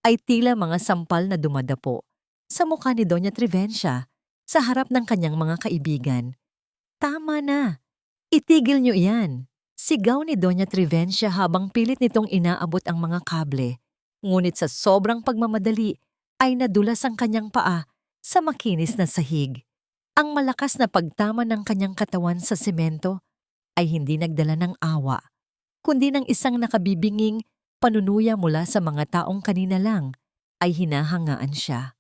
ay tila mga sampal na dumadapo sa mukha ni Doña Trivencia sa harap ng kanyang mga kaibigan. Tama na! Itigil niyo iyan! Sigaw ni Doña Trivencia habang pilit nitong inaabot ang mga kable. Ngunit sa sobrang pagmamadali ay nadulas ang kanyang paa sa makinis na sahig. Ang malakas na pagtama ng kanyang katawan sa semento ay hindi nagdala ng awa, kundi ng isang nakabibinging panunuya mula sa mga taong kanina lang ay hinahangaan siya.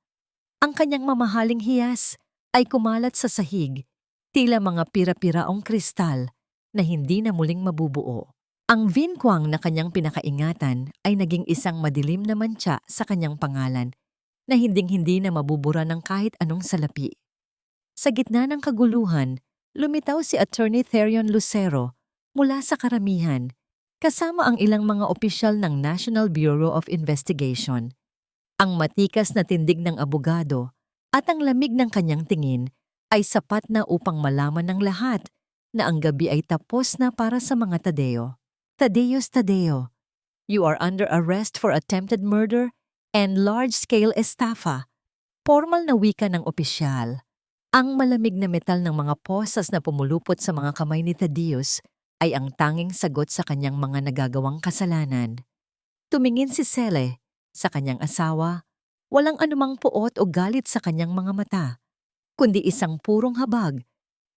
Ang kanyang mamahaling hiyas ay kumalat sa sahig, tila mga pira-piraong kristal na hindi na muling mabubuo. Ang vinquang na kanyang pinakaingatan ay naging isang madilim na mantsa sa kanyang pangalan na hinding-hindi na mabubura ng kahit anong salapi. Sa gitna ng kaguluhan, lumitaw si Attorney Therion Lucero mula sa karamihan, kasama ang ilang mga opisyal ng National Bureau of Investigation. Ang matikas na tindig ng abogado at ang lamig ng kanyang tingin ay sapat na upang malaman ng lahat na ang gabi ay tapos na para sa mga Tadeo. Tadeus Tadeo, you are under arrest for attempted murder and large-scale estafa. Formal na wika ng opisyal. Ang malamig na metal ng mga posas na pumulupot sa mga kamay ni Tadeus ay ang tanging sagot sa kanyang mga nagagawang kasalanan. Tumingin si Sele sa kanyang asawa, walang anumang puot o galit sa kanyang mga mata, kundi isang purong habag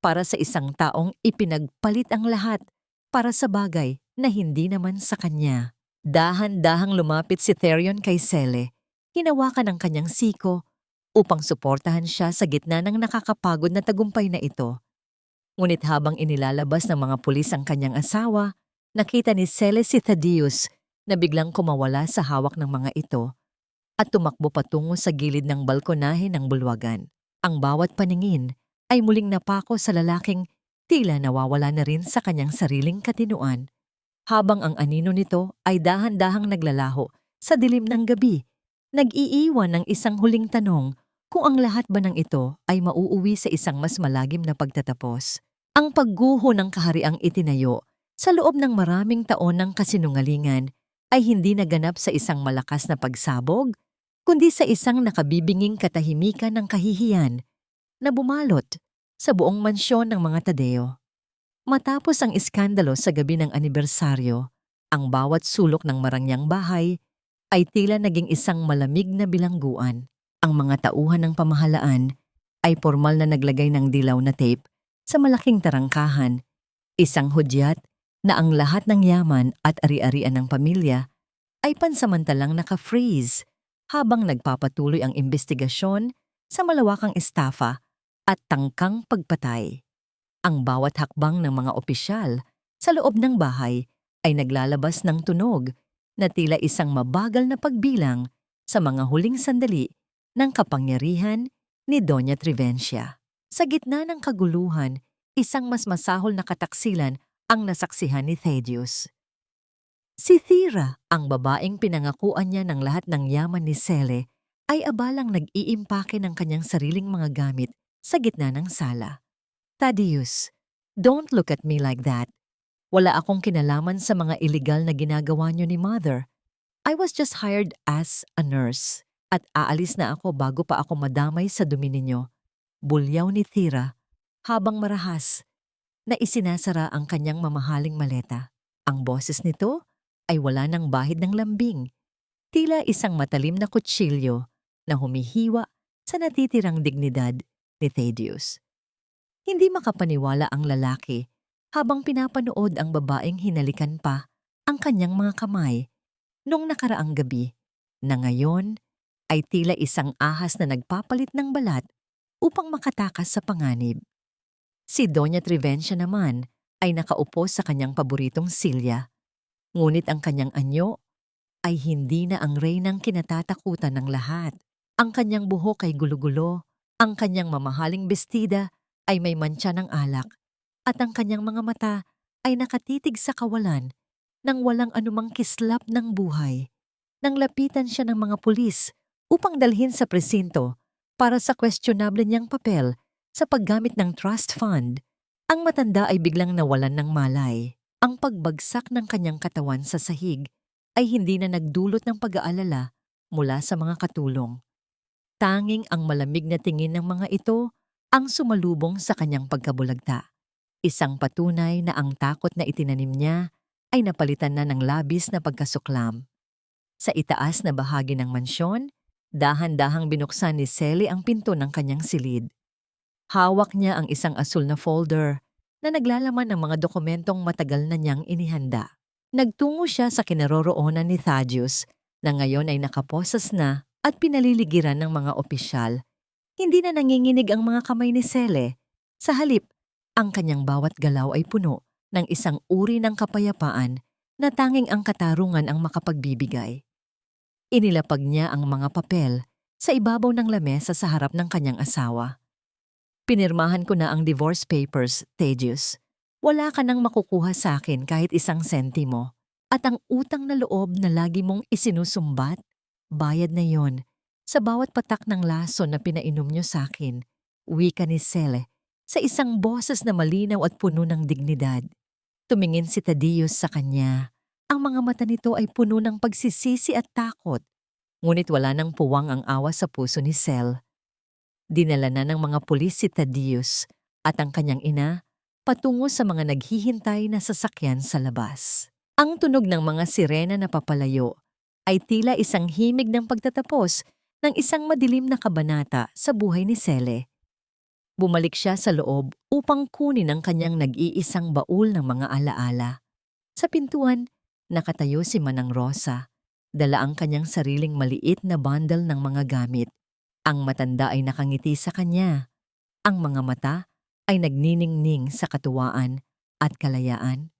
para sa isang taong ipinagpalit ang lahat para sa bagay na hindi naman sa kanya. Dahan-dahang lumapit si Therion kay Sele, hinawakan ang kanyang siko upang suportahan siya sa gitna ng nakakapagod na tagumpay na ito. Ngunit habang inilalabas ng mga pulis ang kanyang asawa, nakita ni Sele si Thaddeus na biglang kumawala sa hawak ng mga ito at tumakbo patungo sa gilid ng balkonahe ng bulwagan. Ang bawat paningin ay muling napako sa lalaking tila nawawala na rin sa kanyang sariling katinuan, habang ang anino nito ay dahan-dahang naglalaho sa dilim ng gabi, nag-iiwan ng isang huling tanong kung ang lahat ba ng ito ay mauuwi sa isang mas malagim na pagtatapos. Ang pagguho ng kahariang itinayo sa loob ng maraming taon ng kasinungalingan ay hindi naganap sa isang malakas na pagsabog, kundi sa isang nakabibinging katahimikan ng kahihiyan na bumalot sa buong mansyon ng mga Tadeo. Matapos ang iskandalo sa gabi ng anibersaryo, ang bawat sulok ng Marangyang bahay ay tila naging isang malamig na bilangguan. Ang mga tauhan ng pamahalaan ay formal na naglagay ng dilaw na tape sa malaking tarangkahan, isang hudyat na ang lahat ng yaman at ari-arian ng pamilya ay pansamantalang naka-freeze habang nagpapatuloy ang investigasyon sa malawakang estafa at tangkang pagpatay. Ang bawat hakbang ng mga opisyal sa loob ng bahay ay naglalabas ng tunog na tila isang mabagal na pagbilang sa mga huling sandali ng kapangyarihan ni Doña Trivencia. Sa gitna ng kaguluhan, isang mas masahol na kataksilan ang nasaksihan ni Thaddeus. Si Thira, ang babaeng pinangakuan niya ng lahat ng yaman ni Sele, ay abalang nag-iimpake ng kanyang sariling mga gamit sa gitna ng sala. Thaddeus, don't look at me like that. Wala akong kinalaman sa mga illegal na ginagawa niyo ni Mother. I was just hired as a nurse at aalis na ako bago pa ako madamay sa dumi ninyo. Bulyaw ni Thira habang marahas na isinasara ang kanyang mamahaling maleta. Ang boses nito ay wala ng bahid ng lambing, tila isang matalim na kutsilyo na humihiwa sa natitirang dignidad ni Thaddeus. Hindi makapaniwala ang lalaki habang pinapanood ang babaeng hinalikan pa ang kanyang mga kamay nung nakaraang gabi na ngayon ay tila isang ahas na nagpapalit ng balat upang makatakas sa panganib. Si Doña Trivencia naman ay nakaupo sa kanyang paboritong silya, ngunit ang kanyang anyo ay hindi na ang reynang kinatatakutan ng lahat. Ang kanyang buhok ay gulo-gulo, ang kanyang mamahaling bestida ay may mantsa ng alak, at ang kanyang mga mata ay nakatitig sa kawalan nang walang anumang kislap ng buhay. Nang lapitan siya ng mga pulis upang dalhin sa presinto para sa questionable niyang papel sa paggamit ng trust fund, ang matanda ay biglang nawalan ng malay. Ang pagbagsak ng kanyang katawan sa sahig ay hindi na nagdulot ng pag-aalala mula sa mga katulong. Tanging ang malamig na tingin ng mga ito ang sumalubong sa kanyang pagkabulagta. Isang patunay na ang takot na itinanim niya ay napalitan na ng labis na pagkasuklam. Sa itaas na bahagi ng mansyon, dahan-dahang binuksan ni Sally ang pinto ng kanyang silid. Hawak niya ang isang asul na folder na naglalaman ng mga dokumentong matagal na niyang inihanda. Nagtungo siya sa kinaroroonan ni Thaddeus na ngayon ay nakaposas na at pinaliligiran ng mga opisyal. Hindi na nanginginig ang mga kamay ni Sele. Sa halip, ang kanyang bawat galaw ay puno ng isang uri ng kapayapaan na tanging ang katarungan ang makapagbibigay. Inilapag niya ang mga papel sa ibabaw ng lamesa sa harap ng kanyang asawa. Pinirmahan ko na ang divorce papers, Thaddeus. Wala ka nang makukuha sa akin kahit isang sentimo. At ang utang na loob na lagi mong isinusumbat, bayad na yon sa bawat patak ng laso na pinainom niyo sa akin, wika ni Sele, sa isang boses na malinaw at puno ng dignidad. Tumingin si Thaddeus sa kanya. Ang mga mata nito ay puno ng pagsisisi at takot. Ngunit wala nang puwang ang awa sa puso ni Sel. Dinala na ng mga pulis si Thaddeus at ang kanyang ina patungo sa mga naghihintay na sasakyan sa labas. Ang tunog ng mga sirena na papalayo ay tila isang himig ng pagtatapos ng isang madilim na kabanata sa buhay ni Sele. Bumalik siya sa loob upang kunin ang kanyang nag-iisang baul ng mga alaala. Sa pintuan, nakatayo si Manang Rosa. Dala ang kanyang sariling maliit na bundle ng mga gamit. Ang matanda ay nakangiti sa kanya. Ang mga mata ay nagniningning sa katuwaan at kalayaan.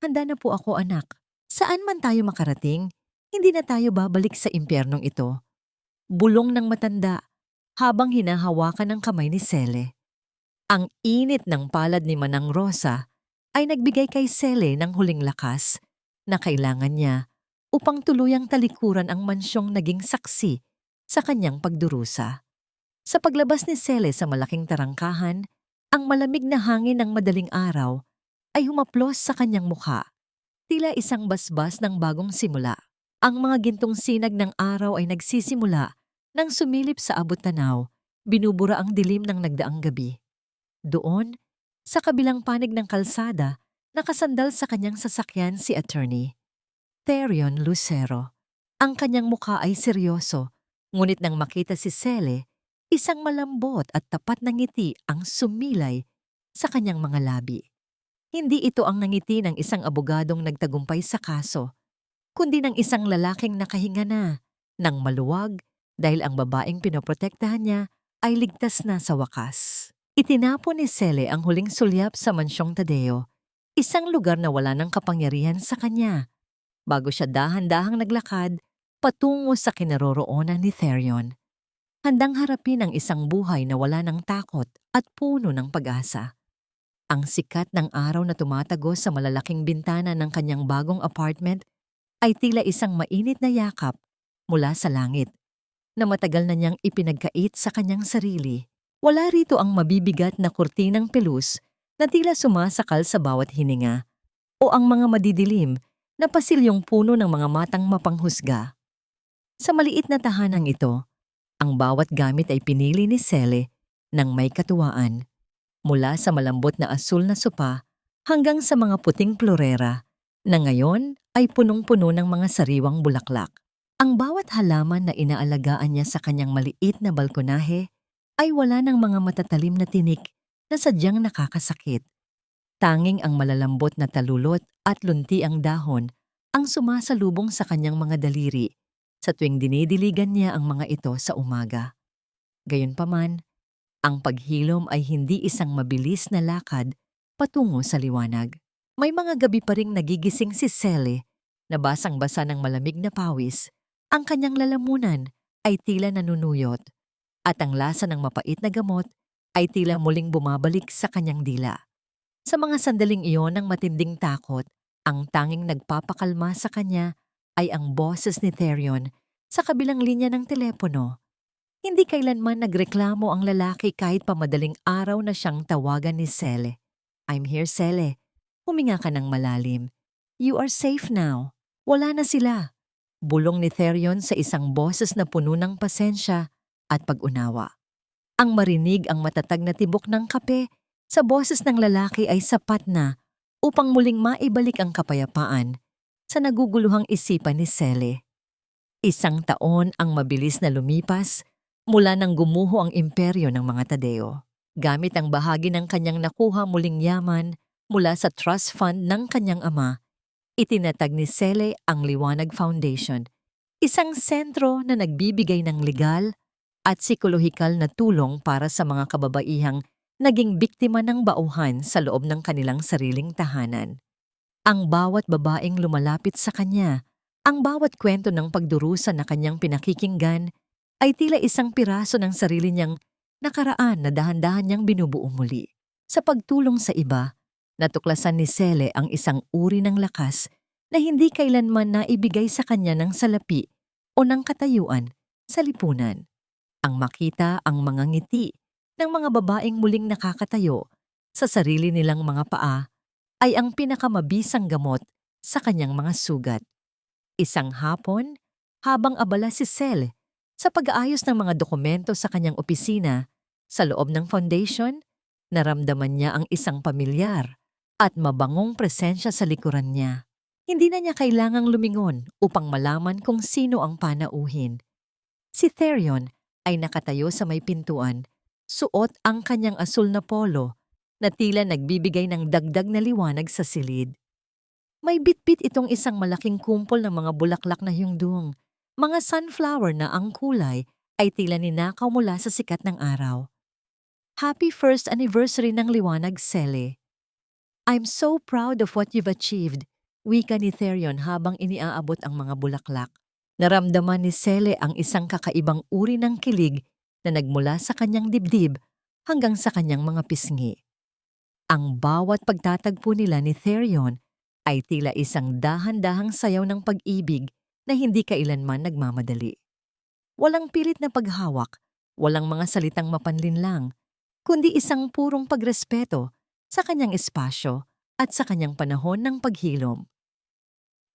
Handa na po ako, anak. Saan man tayo makarating, hindi na tayo babalik sa impyernong ito. Bulong ng matanda habang hinahawakan ng kamay ni Sele. Ang init ng palad ni Manang Rosa ay nagbigay kay Sele ng huling lakas na kailangan niya upang tuluyang talikuran ang mansyong naging saksi sa kanyang pagdurusa. Sa paglabas ni Sele sa malaking tarangkahan, ang malamig na hangin ng madaling araw ay humaplos sa kanyang mukha. Tila isang basbas ng bagong simula. Ang mga gintong sinag ng araw ay nagsisimula nang sumilip sa abot-tanaw, binubura ang dilim ng nagdaang gabi. Doon, sa kabilang panig ng kalsada, nakasandal sa kanyang sasakyan si Attorney Therion Lucero. Ang kanyang mukha ay seryoso, ngunit nang makita si Sele, isang malambot at tapat na ngiti ang sumilay sa kanyang mga labi. Hindi ito ang nangiti ng isang abogadong nagtagumpay sa kaso, kundi ng isang lalaking nakahinga na, ng maluwag dahil ang babaeng pinoprotektahan niya ay ligtas na sa wakas. Itinapon ni Cele ang huling sulyap sa mansyong Tadeo, isang lugar na wala ng kapangyarihan sa kanya, bago siya dahan-dahang naglakad patungo sa kinaroroonan ni Therion. Handang harapin ang isang buhay na wala ng takot at puno ng pag-asa. Ang sikat ng araw na tumatagos sa malalaking bintana ng kanyang bagong apartment ay tila isang mainit na yakap mula sa langit na matagal na niyang ipinagkait sa kanyang sarili. Wala rito ang mabibigat na kurtinang pelus na tila sumasakal sa bawat hininga o ang mga madidilim na pasilyong puno ng mga matang mapanghusga. Sa maliit na tahanang ito, ang bawat gamit ay pinili ni Cele ng may katuwaan, mula sa malambot na asul na sopa hanggang sa mga puting florera na ngayon ay punong-puno ng mga sariwang bulaklak. Ang bawat halaman na inaalagaan niya sa kanyang maliit na balkonahe ay wala ng mga matatalim na tinik na sadyang nakakasakit. Tanging ang malalambot na talulot at lunti ang dahon ang sumasalubong sa kanyang mga daliri sa tuwing dinidiligan niya ang mga ito sa umaga. Gayunpaman, ang paghilom ay hindi isang mabilis na lakad patungo sa liwanag. May mga gabi pa ring nagigising si Cele na basang-basa ng malamig na pawis, ang kanyang lalamunan ay tila nanunuyot at ang lasa ng mapait na gamot ay tila muling bumabalik sa kanyang dila. Sa mga sandaling iyon ng matinding takot, ang tanging nagpapakalma sa kanya ay ang boses ni Therion sa kabilang linya ng telepono. Hindi kailanman nagreklamo ang lalaki kahit pa madaling araw na siyang tawagan ni Cele. "I'm here, Cele. Huminga ka ng malalim. You are safe now. Wala na sila." Bulong ni Therion sa isang boses na puno ng pasensya at pag-unawa. Ang marinig ang matatag na tibok ng kape sa boses ng lalaki ay sapat na upang muling maibalik ang kapayapaan sa naguguluhang isipan ni Cele. 1 taon ang mabilis na lumipas mula nang gumuho ang imperyo ng mga Tadeo. Gamit ang bahagi ng kanyang nakuha muling yaman mula sa trust fund ng kanyang ama, itinatag ni Cele ang Liwanag Foundation, isang sentro na nagbibigay ng legal at psikolohikal na tulong para sa mga kababaihang naging biktima ng bauhan sa loob ng kanilang sariling tahanan. Ang bawat babaeng lumalapit sa kanya, ang bawat kwento ng pagdurusa na kanyang pinakikinggan ay tila isang piraso ng sarili niyang nakaraan na dahan-dahan niyang binubuo muli. Sa pagtulong sa iba, natuklasan ni Cele ang isang uri ng lakas na hindi kailanman naibigay sa kanya ng salapi o ng katayuan sa lipunan. Ang makita ang mga ngiti ng mga babaeng muling nakakatayo sa sarili nilang mga paa ay ang pinakamabisang gamot sa kanyang mga sugat. Isang hapon, habang abala si Cele sa pag-aayos ng mga dokumento sa kanyang opisina sa loob ng foundation, naramdaman niya ang isang pamilyar at mabangong presensya sa likuran niya. Hindi na niya kailangang lumingon upang malaman kung sino ang panauhin. Si Therion ay nakatayo sa may pintuan, suot ang kanyang asul na polo na tila nagbibigay ng dagdag na liwanag sa silid. May bitbit itong isang malaking kumpol ng mga bulaklak na hyungdung, mga sunflower na ang kulay ay tila ninakaw mula sa sikat ng araw. "Happy first anniversary ng Liwanag, Cele. I'm so proud of what you've achieved," wika ni Therion habang iniaabot ang mga bulaklak. Naramdaman ni Cele ang isang kakaibang uri ng kilig na nagmula sa kanyang dibdib hanggang sa kanyang mga pisngi. Ang bawat pagtatagpo nila ni Therion ay tila isang dahan-dahang sayaw ng pag-ibig na hindi kailanman nagmamadali. Walang pilit na paghawak, walang mga salitang mapanlinlang, kundi isang purong pagrespeto sa kanyang espasyo at sa kanyang panahon ng paghilom.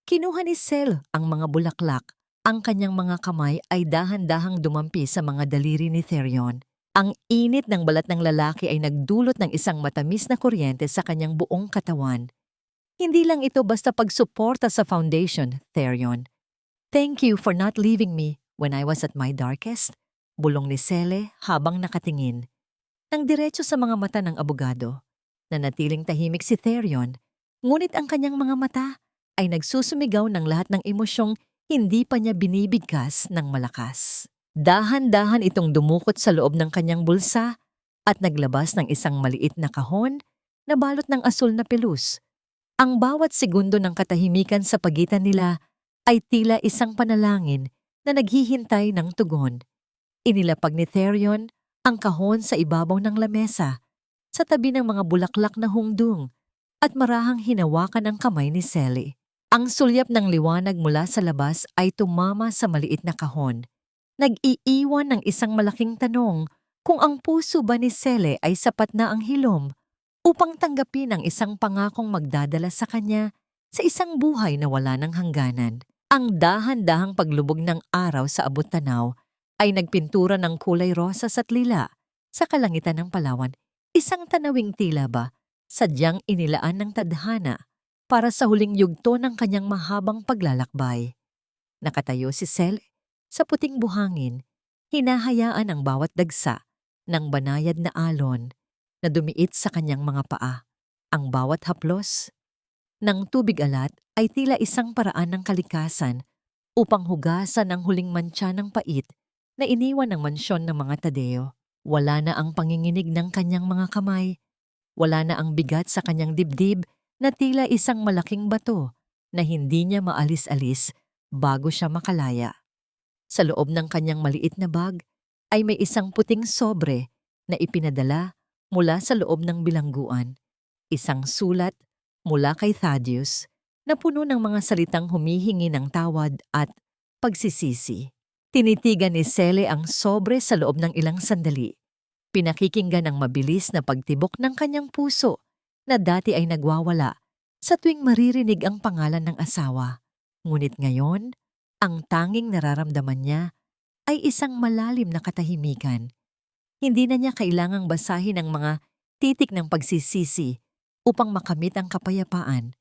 Kinuha ni Cele ang mga bulaklak. Ang kanyang mga kamay ay dahan-dahang dumampi sa mga daliri ni Therion. Ang init ng balat ng lalaki ay nagdulot ng isang matamis na kuryente sa kanyang buong katawan. "Hindi lang ito basta pagsuporta sa foundation, Therion. Thank you for not leaving me when I was at my darkest," bulong ni Cele habang nakatingin. Nang diretso sa mga mata ng abogado, nanatiling tahimik si Therion, ngunit ang kanyang mga mata ay nagsusumigaw ng lahat ng emosyong hindi pa niya binibigkas ng malakas. Dahan-dahan itong dumukot sa loob ng kanyang bulsa at naglabas ng isang maliit na kahon na balot ng asul na pelus. Ang bawat segundo ng katahimikan sa pagitan nila ay tila isang panalangin na naghihintay ng tugon. Inilapag ni Therion ang kahon sa ibabaw ng lamesa, sa tabi ng mga bulaklak na hungdung, at marahang hinawakan ang kamay ni Sally. Ang sulyap ng liwanag mula sa labas ay tumama sa maliit na kahon. Nag-iiwan ng isang malaking tanong kung ang puso ba ni Sally ay sapat na ang hilom upang tanggapin ang isang pangakong magdadala sa kanya sa isang buhay na wala ng hangganan. Ang dahan-dahang paglubog ng araw sa abot-tanaw ay nagpintura ng kulay rosas at lila sa kalangitan ng Palawan. Isang tanawing tila ba sadyang inilaan ng tadhana para sa huling yugto ng kanyang mahabang paglalakbay. Nakatayo si Sally sa puting buhangin, hinahayaan ang bawat dagsa ng banayad na alon na dumiit sa kanyang mga paa. Ang bawat haplos ng tubig alat ay tila isang paraan ng kalikasan upang hugasan ang huling mantsa ng pait na iniwan ng mansyon ng mga Tadeo. Wala na ang panginginig ng kanyang mga kamay. Wala na ang bigat sa kanyang dibdib na tila isang malaking bato na hindi niya maalis-alis bago siya makalaya. Sa loob ng kanyang maliit na bag ay may isang puting sobre na ipinadala mula sa loob ng bilangguan. Isang sulat mula kay Thaddeus na puno ng mga salitang humihingi ng tawad at pagsisisi. Tinitigan ni Sally ang sobre sa loob ng ilang sandali. Pinakikinggan ang mabilis na pagtibok ng kanyang puso na dati ay nagwawala sa tuwing maririnig ang pangalan ng asawa. Ngunit ngayon, ang tanging nararamdaman niya ay isang malalim na katahimikan. Hindi na niya kailangang basahin ang mga titik ng pagsisisi upang makamit ang kapayapaan.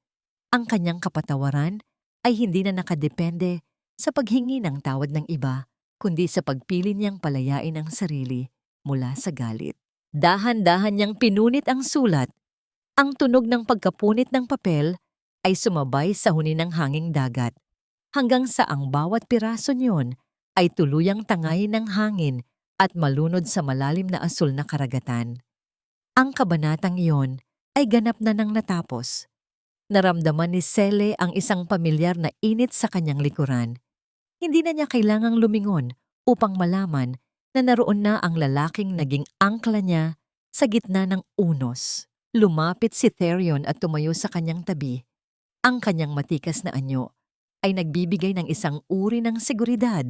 Ang kanyang kapatawaran ay hindi na nakadepende sa paghingi ng tawad ng iba, kundi sa pagpili niyang palayain ang sarili mula sa galit. Dahan-dahan niyang pinunit ang sulat. Ang tunog ng pagkapunit ng papel ay sumabay sa huni ng hanging dagat, hanggang sa ang bawat piraso niyon ay tuluyang tangay ng hangin at malunod sa malalim na asul na karagatan. Ang kabanatang iyon ay ganap na nang natapos. Naramdaman ni Sally ang isang pamilyar na init sa kanyang likuran. Hindi na niya kailangang lumingon upang malaman na naroon na ang lalaking naging angkla niya sa gitna ng unos. Lumapit si Therion at tumayo sa kanyang tabi. Ang kanyang matikas na anyo ay nagbibigay ng isang uri ng seguridad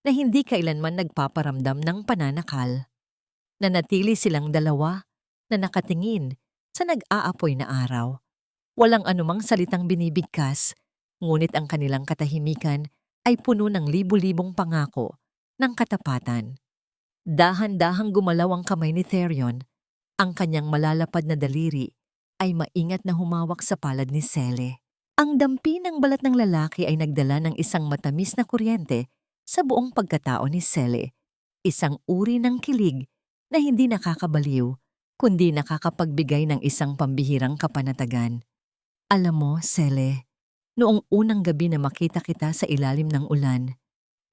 na hindi kailanman nagpaparamdam ng pananakal. Nanatili silang dalawa na nakatingin sa nag-aapoy na araw. Walang anumang salitang binibigkas, ngunit ang kanilang katahimikan ay puno ng libu-libong pangako ng katapatan. Dahan-dahang gumalaw ang kamay ni Therion. Ang kanyang malalapad na daliri ay maingat na humawak sa palad ni Sally. Ang dampi ng balat ng lalaki ay nagdala ng isang matamis na kuryente sa buong pagkatao ni Sally. Isang uri ng kilig na hindi nakakabaliw, kundi nakakapagbigay ng isang pambihirang kapanatagan. Alam mo, Sally, noong unang gabi na makita kita sa ilalim ng ulan,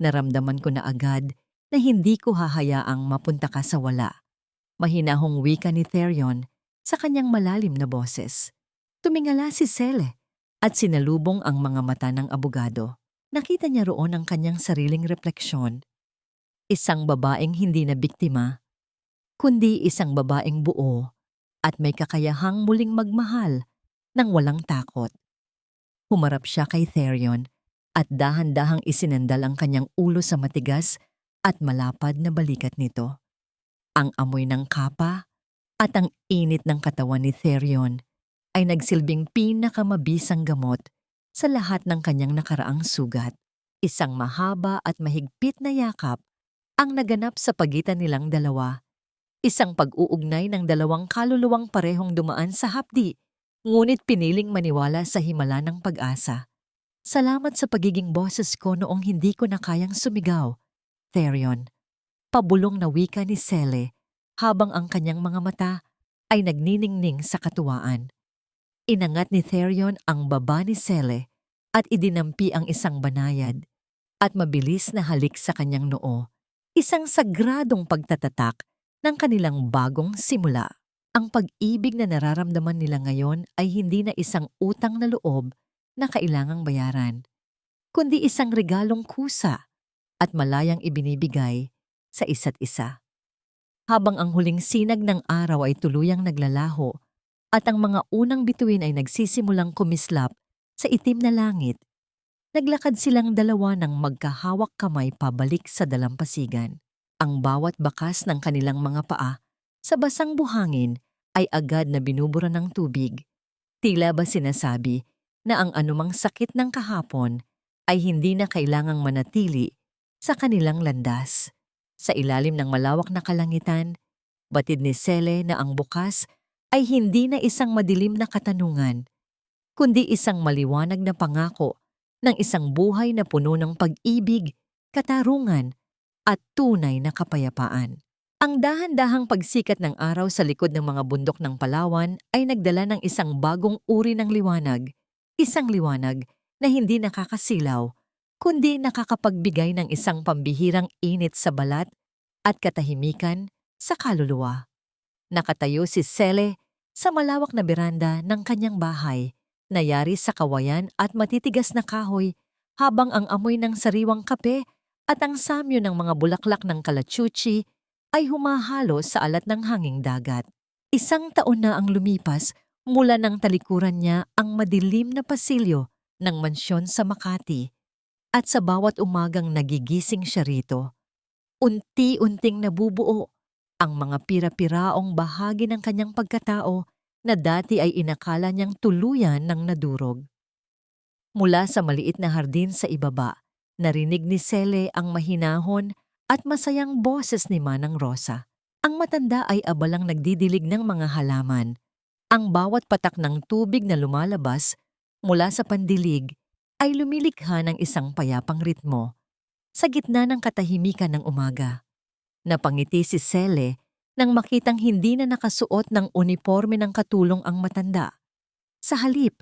naramdaman ko na agad na hindi ko hahayaang mapunta ka sa wala. Mahinahong wika ni Therion sa kanyang malalim na boses. Tumingala si Sally at sinalubong ang mga mata ng abogado. Nakita niya roon ang kanyang sariling refleksyon. Isang babaeng hindi na biktima, kundi isang babaeng buo at may kakayahang muling magmahal ng walang takot. Humarap siya kay Therion at dahan-dahang isinandal ang kanyang ulo sa matigas at malapad na balikat nito. Ang amoy ng kapa at ang init ng katawan ni Therion ay nagsilbing pinakamabisang gamot sa lahat ng kanyang nakaraang sugat. Isang mahaba at mahigpit na yakap ang naganap sa pagitan nilang dalawa. Isang pag-uugnay ng dalawang kaluluwang parehong dumaan sa hapdi, ngunit piniling maniwala sa himala ng pag-asa. Salamat sa pagiging boses ko noong hindi ko na kayang sumigaw, Therion. Pabulong na wika ni Sally habang ang kanyang mga mata ay nagniningning sa katuwaan. Inangat ni Therion ang baba ni Sally at idinampi ang isang banayad at mabilis na halik sa kanyang noo. Isang sagradong pagtatatak ng kanilang bagong simula. Ang pag-ibig na nararamdaman nila ngayon ay hindi na isang utang na loob na kailangang bayaran, kundi isang regalong kusa at malayang ibinibigay sa isa't isa. Habang ang huling sinag ng araw ay tuluyang naglalaho at ang mga unang bituin ay nagsisimulang kumislap sa itim na langit, naglakad silang dalawa ng magkahawak kamay pabalik sa dalampasigan. Ang bawat bakas ng kanilang mga paa sa basang buhangin ay agad na binubura ng tubig. Tila ba sinasabi na ang anumang sakit ng kahapon ay hindi na kailangang manatili sa kanilang landas. Sa ilalim ng malawak na kalangitan, batid ni Sele na ang bukas ay hindi na isang madilim na katanungan, kundi isang maliwanag na pangako ng isang buhay na puno ng pag-ibig, katarungan, at tunay na kapayapaan. Ang dahan-dahang pagsikat ng araw sa likod ng mga bundok ng Palawan ay nagdala ng isang bagong uri ng liwanag, isang liwanag na hindi nakakasilaw, kundi nakakapagbigay ng isang pambihirang init sa balat at katahimikan sa kaluluwa. Nakatayo si Sele sa malawak na beranda ng kanyang bahay, na yari sa kawayan at matitigas na kahoy, habang ang amoy ng sariwang kape at ang samyo ng mga bulaklak ng kalachuchi ay humahalo sa alat ng hanging dagat. 1 taon na ang lumipas mula nang talikuran niya ang madilim na pasilyo ng mansyon sa Makati, at sa bawat umagang nagigising siya rito, unti-unting nabubuo ang mga pira-piraong bahagi ng kanyang pagkatao na dati ay inakala niyang tuluyan ng nadurog. Mula sa maliit na hardin sa ibaba, narinig ni Sele ang mahinahon at masayang boses ni Manang Rosa. Ang matanda ay abalang nagdidilig ng mga halaman. Ang bawat patak ng tubig na lumalabas mula sa pandilig ay lumilikha ng isang payapang ritmo sa gitna ng katahimikan ng umaga. Napangiti si Sele nang makitang hindi na nakasuot ng uniforme ng katulong ang matanda. Sa halip,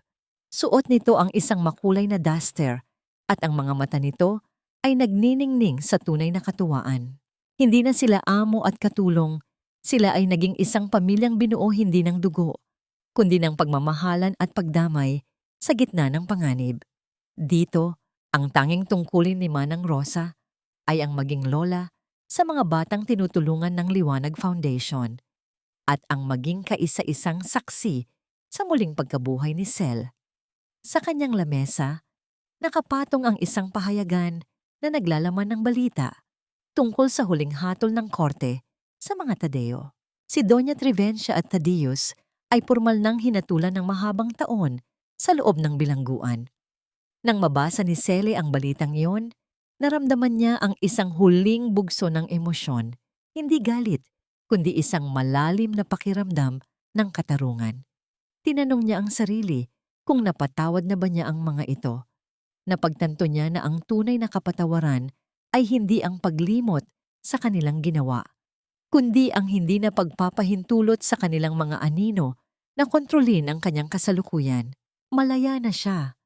suot nito ang isang makulay na duster at ang mga mata nito ay nagniningning sa tunay na katuwaan. Hindi na sila amo at katulong, sila ay naging isang pamilyang binuo hindi ng dugo, kundi ng pagmamahalan at pagdamay sa gitna ng panganib. Dito, ang tanging tungkulin ni Manang Rosa ay ang maging lola sa mga batang tinutulungan ng Liwanag Foundation at ang maging kaisa-isang saksi sa muling pagkabuhay ni Sel. Sa kanyang lamesa, nakapatong ang isang pahayagan na naglalaman ng balita tungkol sa huling hatol ng korte sa mga Tadeo. Si Doña Trivencia at Tadeus ay pormal nang hinatulan ng mahabang taon sa loob ng bilangguan. Nang mabasa ni Sele ang balitang iyon, naramdaman niya ang isang huling bugso ng emosyon, hindi galit, kundi isang malalim na pakiramdam ng katarungan. Tinanong niya ang sarili kung napatawad na ba niya ang mga ito. Napagtanto niya na ang tunay na kapatawaran ay hindi ang paglimot sa kanilang ginawa, kundi ang hindi na pagpapahintulot sa kanilang mga anino na kontrolin ang kanyang kasalukuyan. Malaya na siya.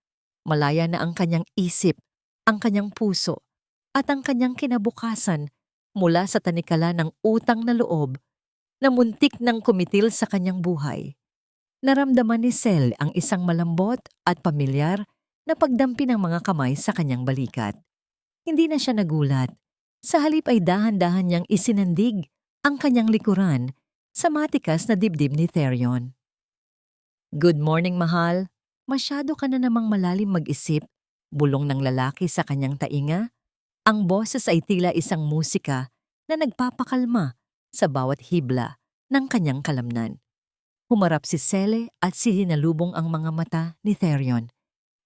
Malaya na ang kanyang isip, ang kanyang puso, at ang kanyang kinabukasan mula sa tanikala ng utang na loob na muntik ng kumitil sa kanyang buhay. Naramdaman ni Sel ang isang malambot at pamilyar na pagdampi ng mga kamay sa kanyang balikat. Hindi na siya nagulat. Sa halip ay dahan-dahan niyang isinandig ang kanyang likuran sa matikas na dibdib ni Therion. "Good morning, mahal. Masyado ka na namang malalim mag-isip," bulong ng lalaki sa kanyang tainga. Ang boses ay tila isang musika na nagpapakalma sa bawat hibla ng kanyang kalamnan. Humarap si Sele at sinalubong ang mga mata ni Therion.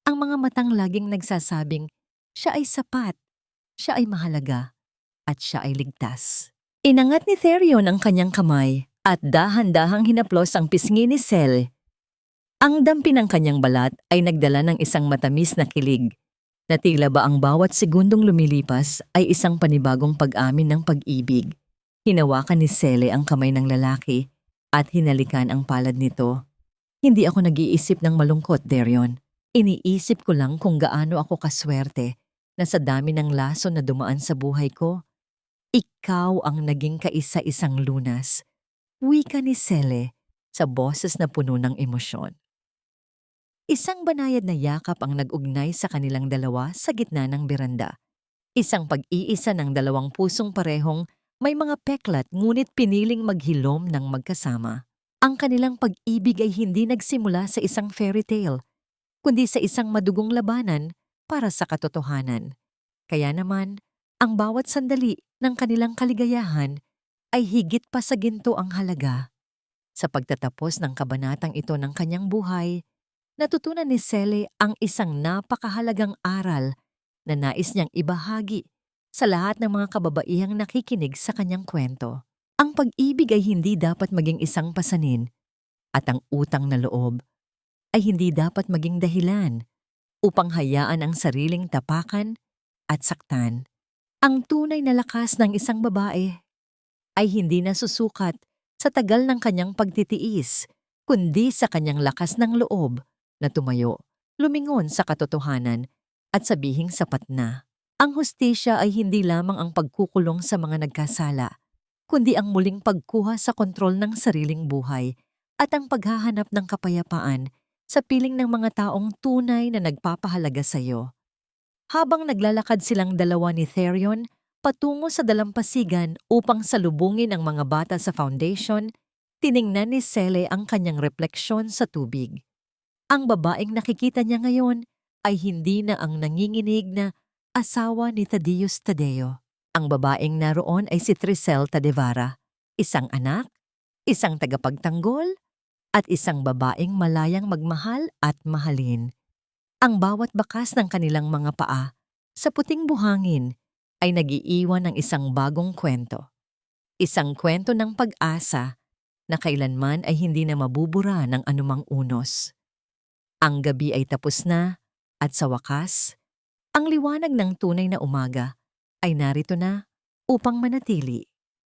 Ang mga matang laging nagsasabing, siya ay sapat, siya ay mahalaga, at siya ay ligtas. Inangat ni Therion ang kanyang kamay at dahan-dahang hinaplos ang pisngi ni Sele. Ang dampi ng kanyang balat ay nagdala ng isang matamis na kilig, na tila ba ang bawat segundong lumilipas ay isang panibagong pag-amin ng pag-ibig. Hinawakan ni Sele ang kamay ng lalaki at hinalikan ang palad nito. "Hindi ako nag-iisip ng malungkot, Therion. Iniisip ko lang kung gaano ako kaswerte na sa dami ng laso na dumaan sa buhay ko, Ikaw ang naging kaisa-isang Lunas, wika ni Sele sa boses na puno ng emosyon. Isang banayad na yakap ang nag-ugnay sa kanilang dalawa sa gitna ng beranda. Isang pag-iisa ng dalawang pusong parehong may mga peklat ngunit piniling maghilom ng magkasama. Ang kanilang pag-ibig ay hindi nagsimula sa isang fairy tale, kundi sa isang madugong labanan para sa katotohanan. Kaya naman, ang bawat sandali ng kanilang kaligayahan ay higit pa sa ginto ang halaga. Sa pagtatapos ng kabanatang ito ng kanyang buhay, natutunan ni Sele ang isang napakahalagang aral na nais niyang ibahagi sa lahat ng mga kababaihang nakikinig sa kanyang kwento. Ang pag-ibig ay hindi dapat maging isang pasanin at ang utang na loob ay hindi dapat maging dahilan upang hayaan ang sariling tapakan at saktan. Ang tunay na lakas ng isang babae ay hindi nasusukat sa tagal ng kanyang pagtitiis, kundi sa kanyang lakas ng loob na tumayo, lumingon sa katotohanan at sabihing sapat na. Ang hustisya ay hindi lamang ang pagkukulong sa mga nagkasala, kundi ang muling pagkuha sa kontrol ng sariling buhay at ang paghahanap ng kapayapaan sa piling ng mga taong tunay na nagpapahalaga sa iyo. Habang naglalakad silang dalawa ni Therion patungo sa dalampasigan upang salubungin ang mga bata sa foundation, tiningnan ni Sele ang kanyang refleksyon sa tubig. Ang babaeng nakikita niya ngayon ay hindi na ang nanginginig na asawa ni Thaddeus Taddeo. Ang babaeng naroon ay si Trisel Tadevara, isang anak, isang tagapagtanggol, at isang babaeng malayang magmahal at mahalin. Ang bawat bakas ng kanilang mga paa sa puting buhangin ay nag-iiwan ng isang bagong kwento. Isang kwento ng pag-asa na kailanman ay hindi na mabubura ng anumang unos. Ang gabi ay tapos na at sa wakas, ang liwanag ng tunay na umaga ay narito na upang manatili.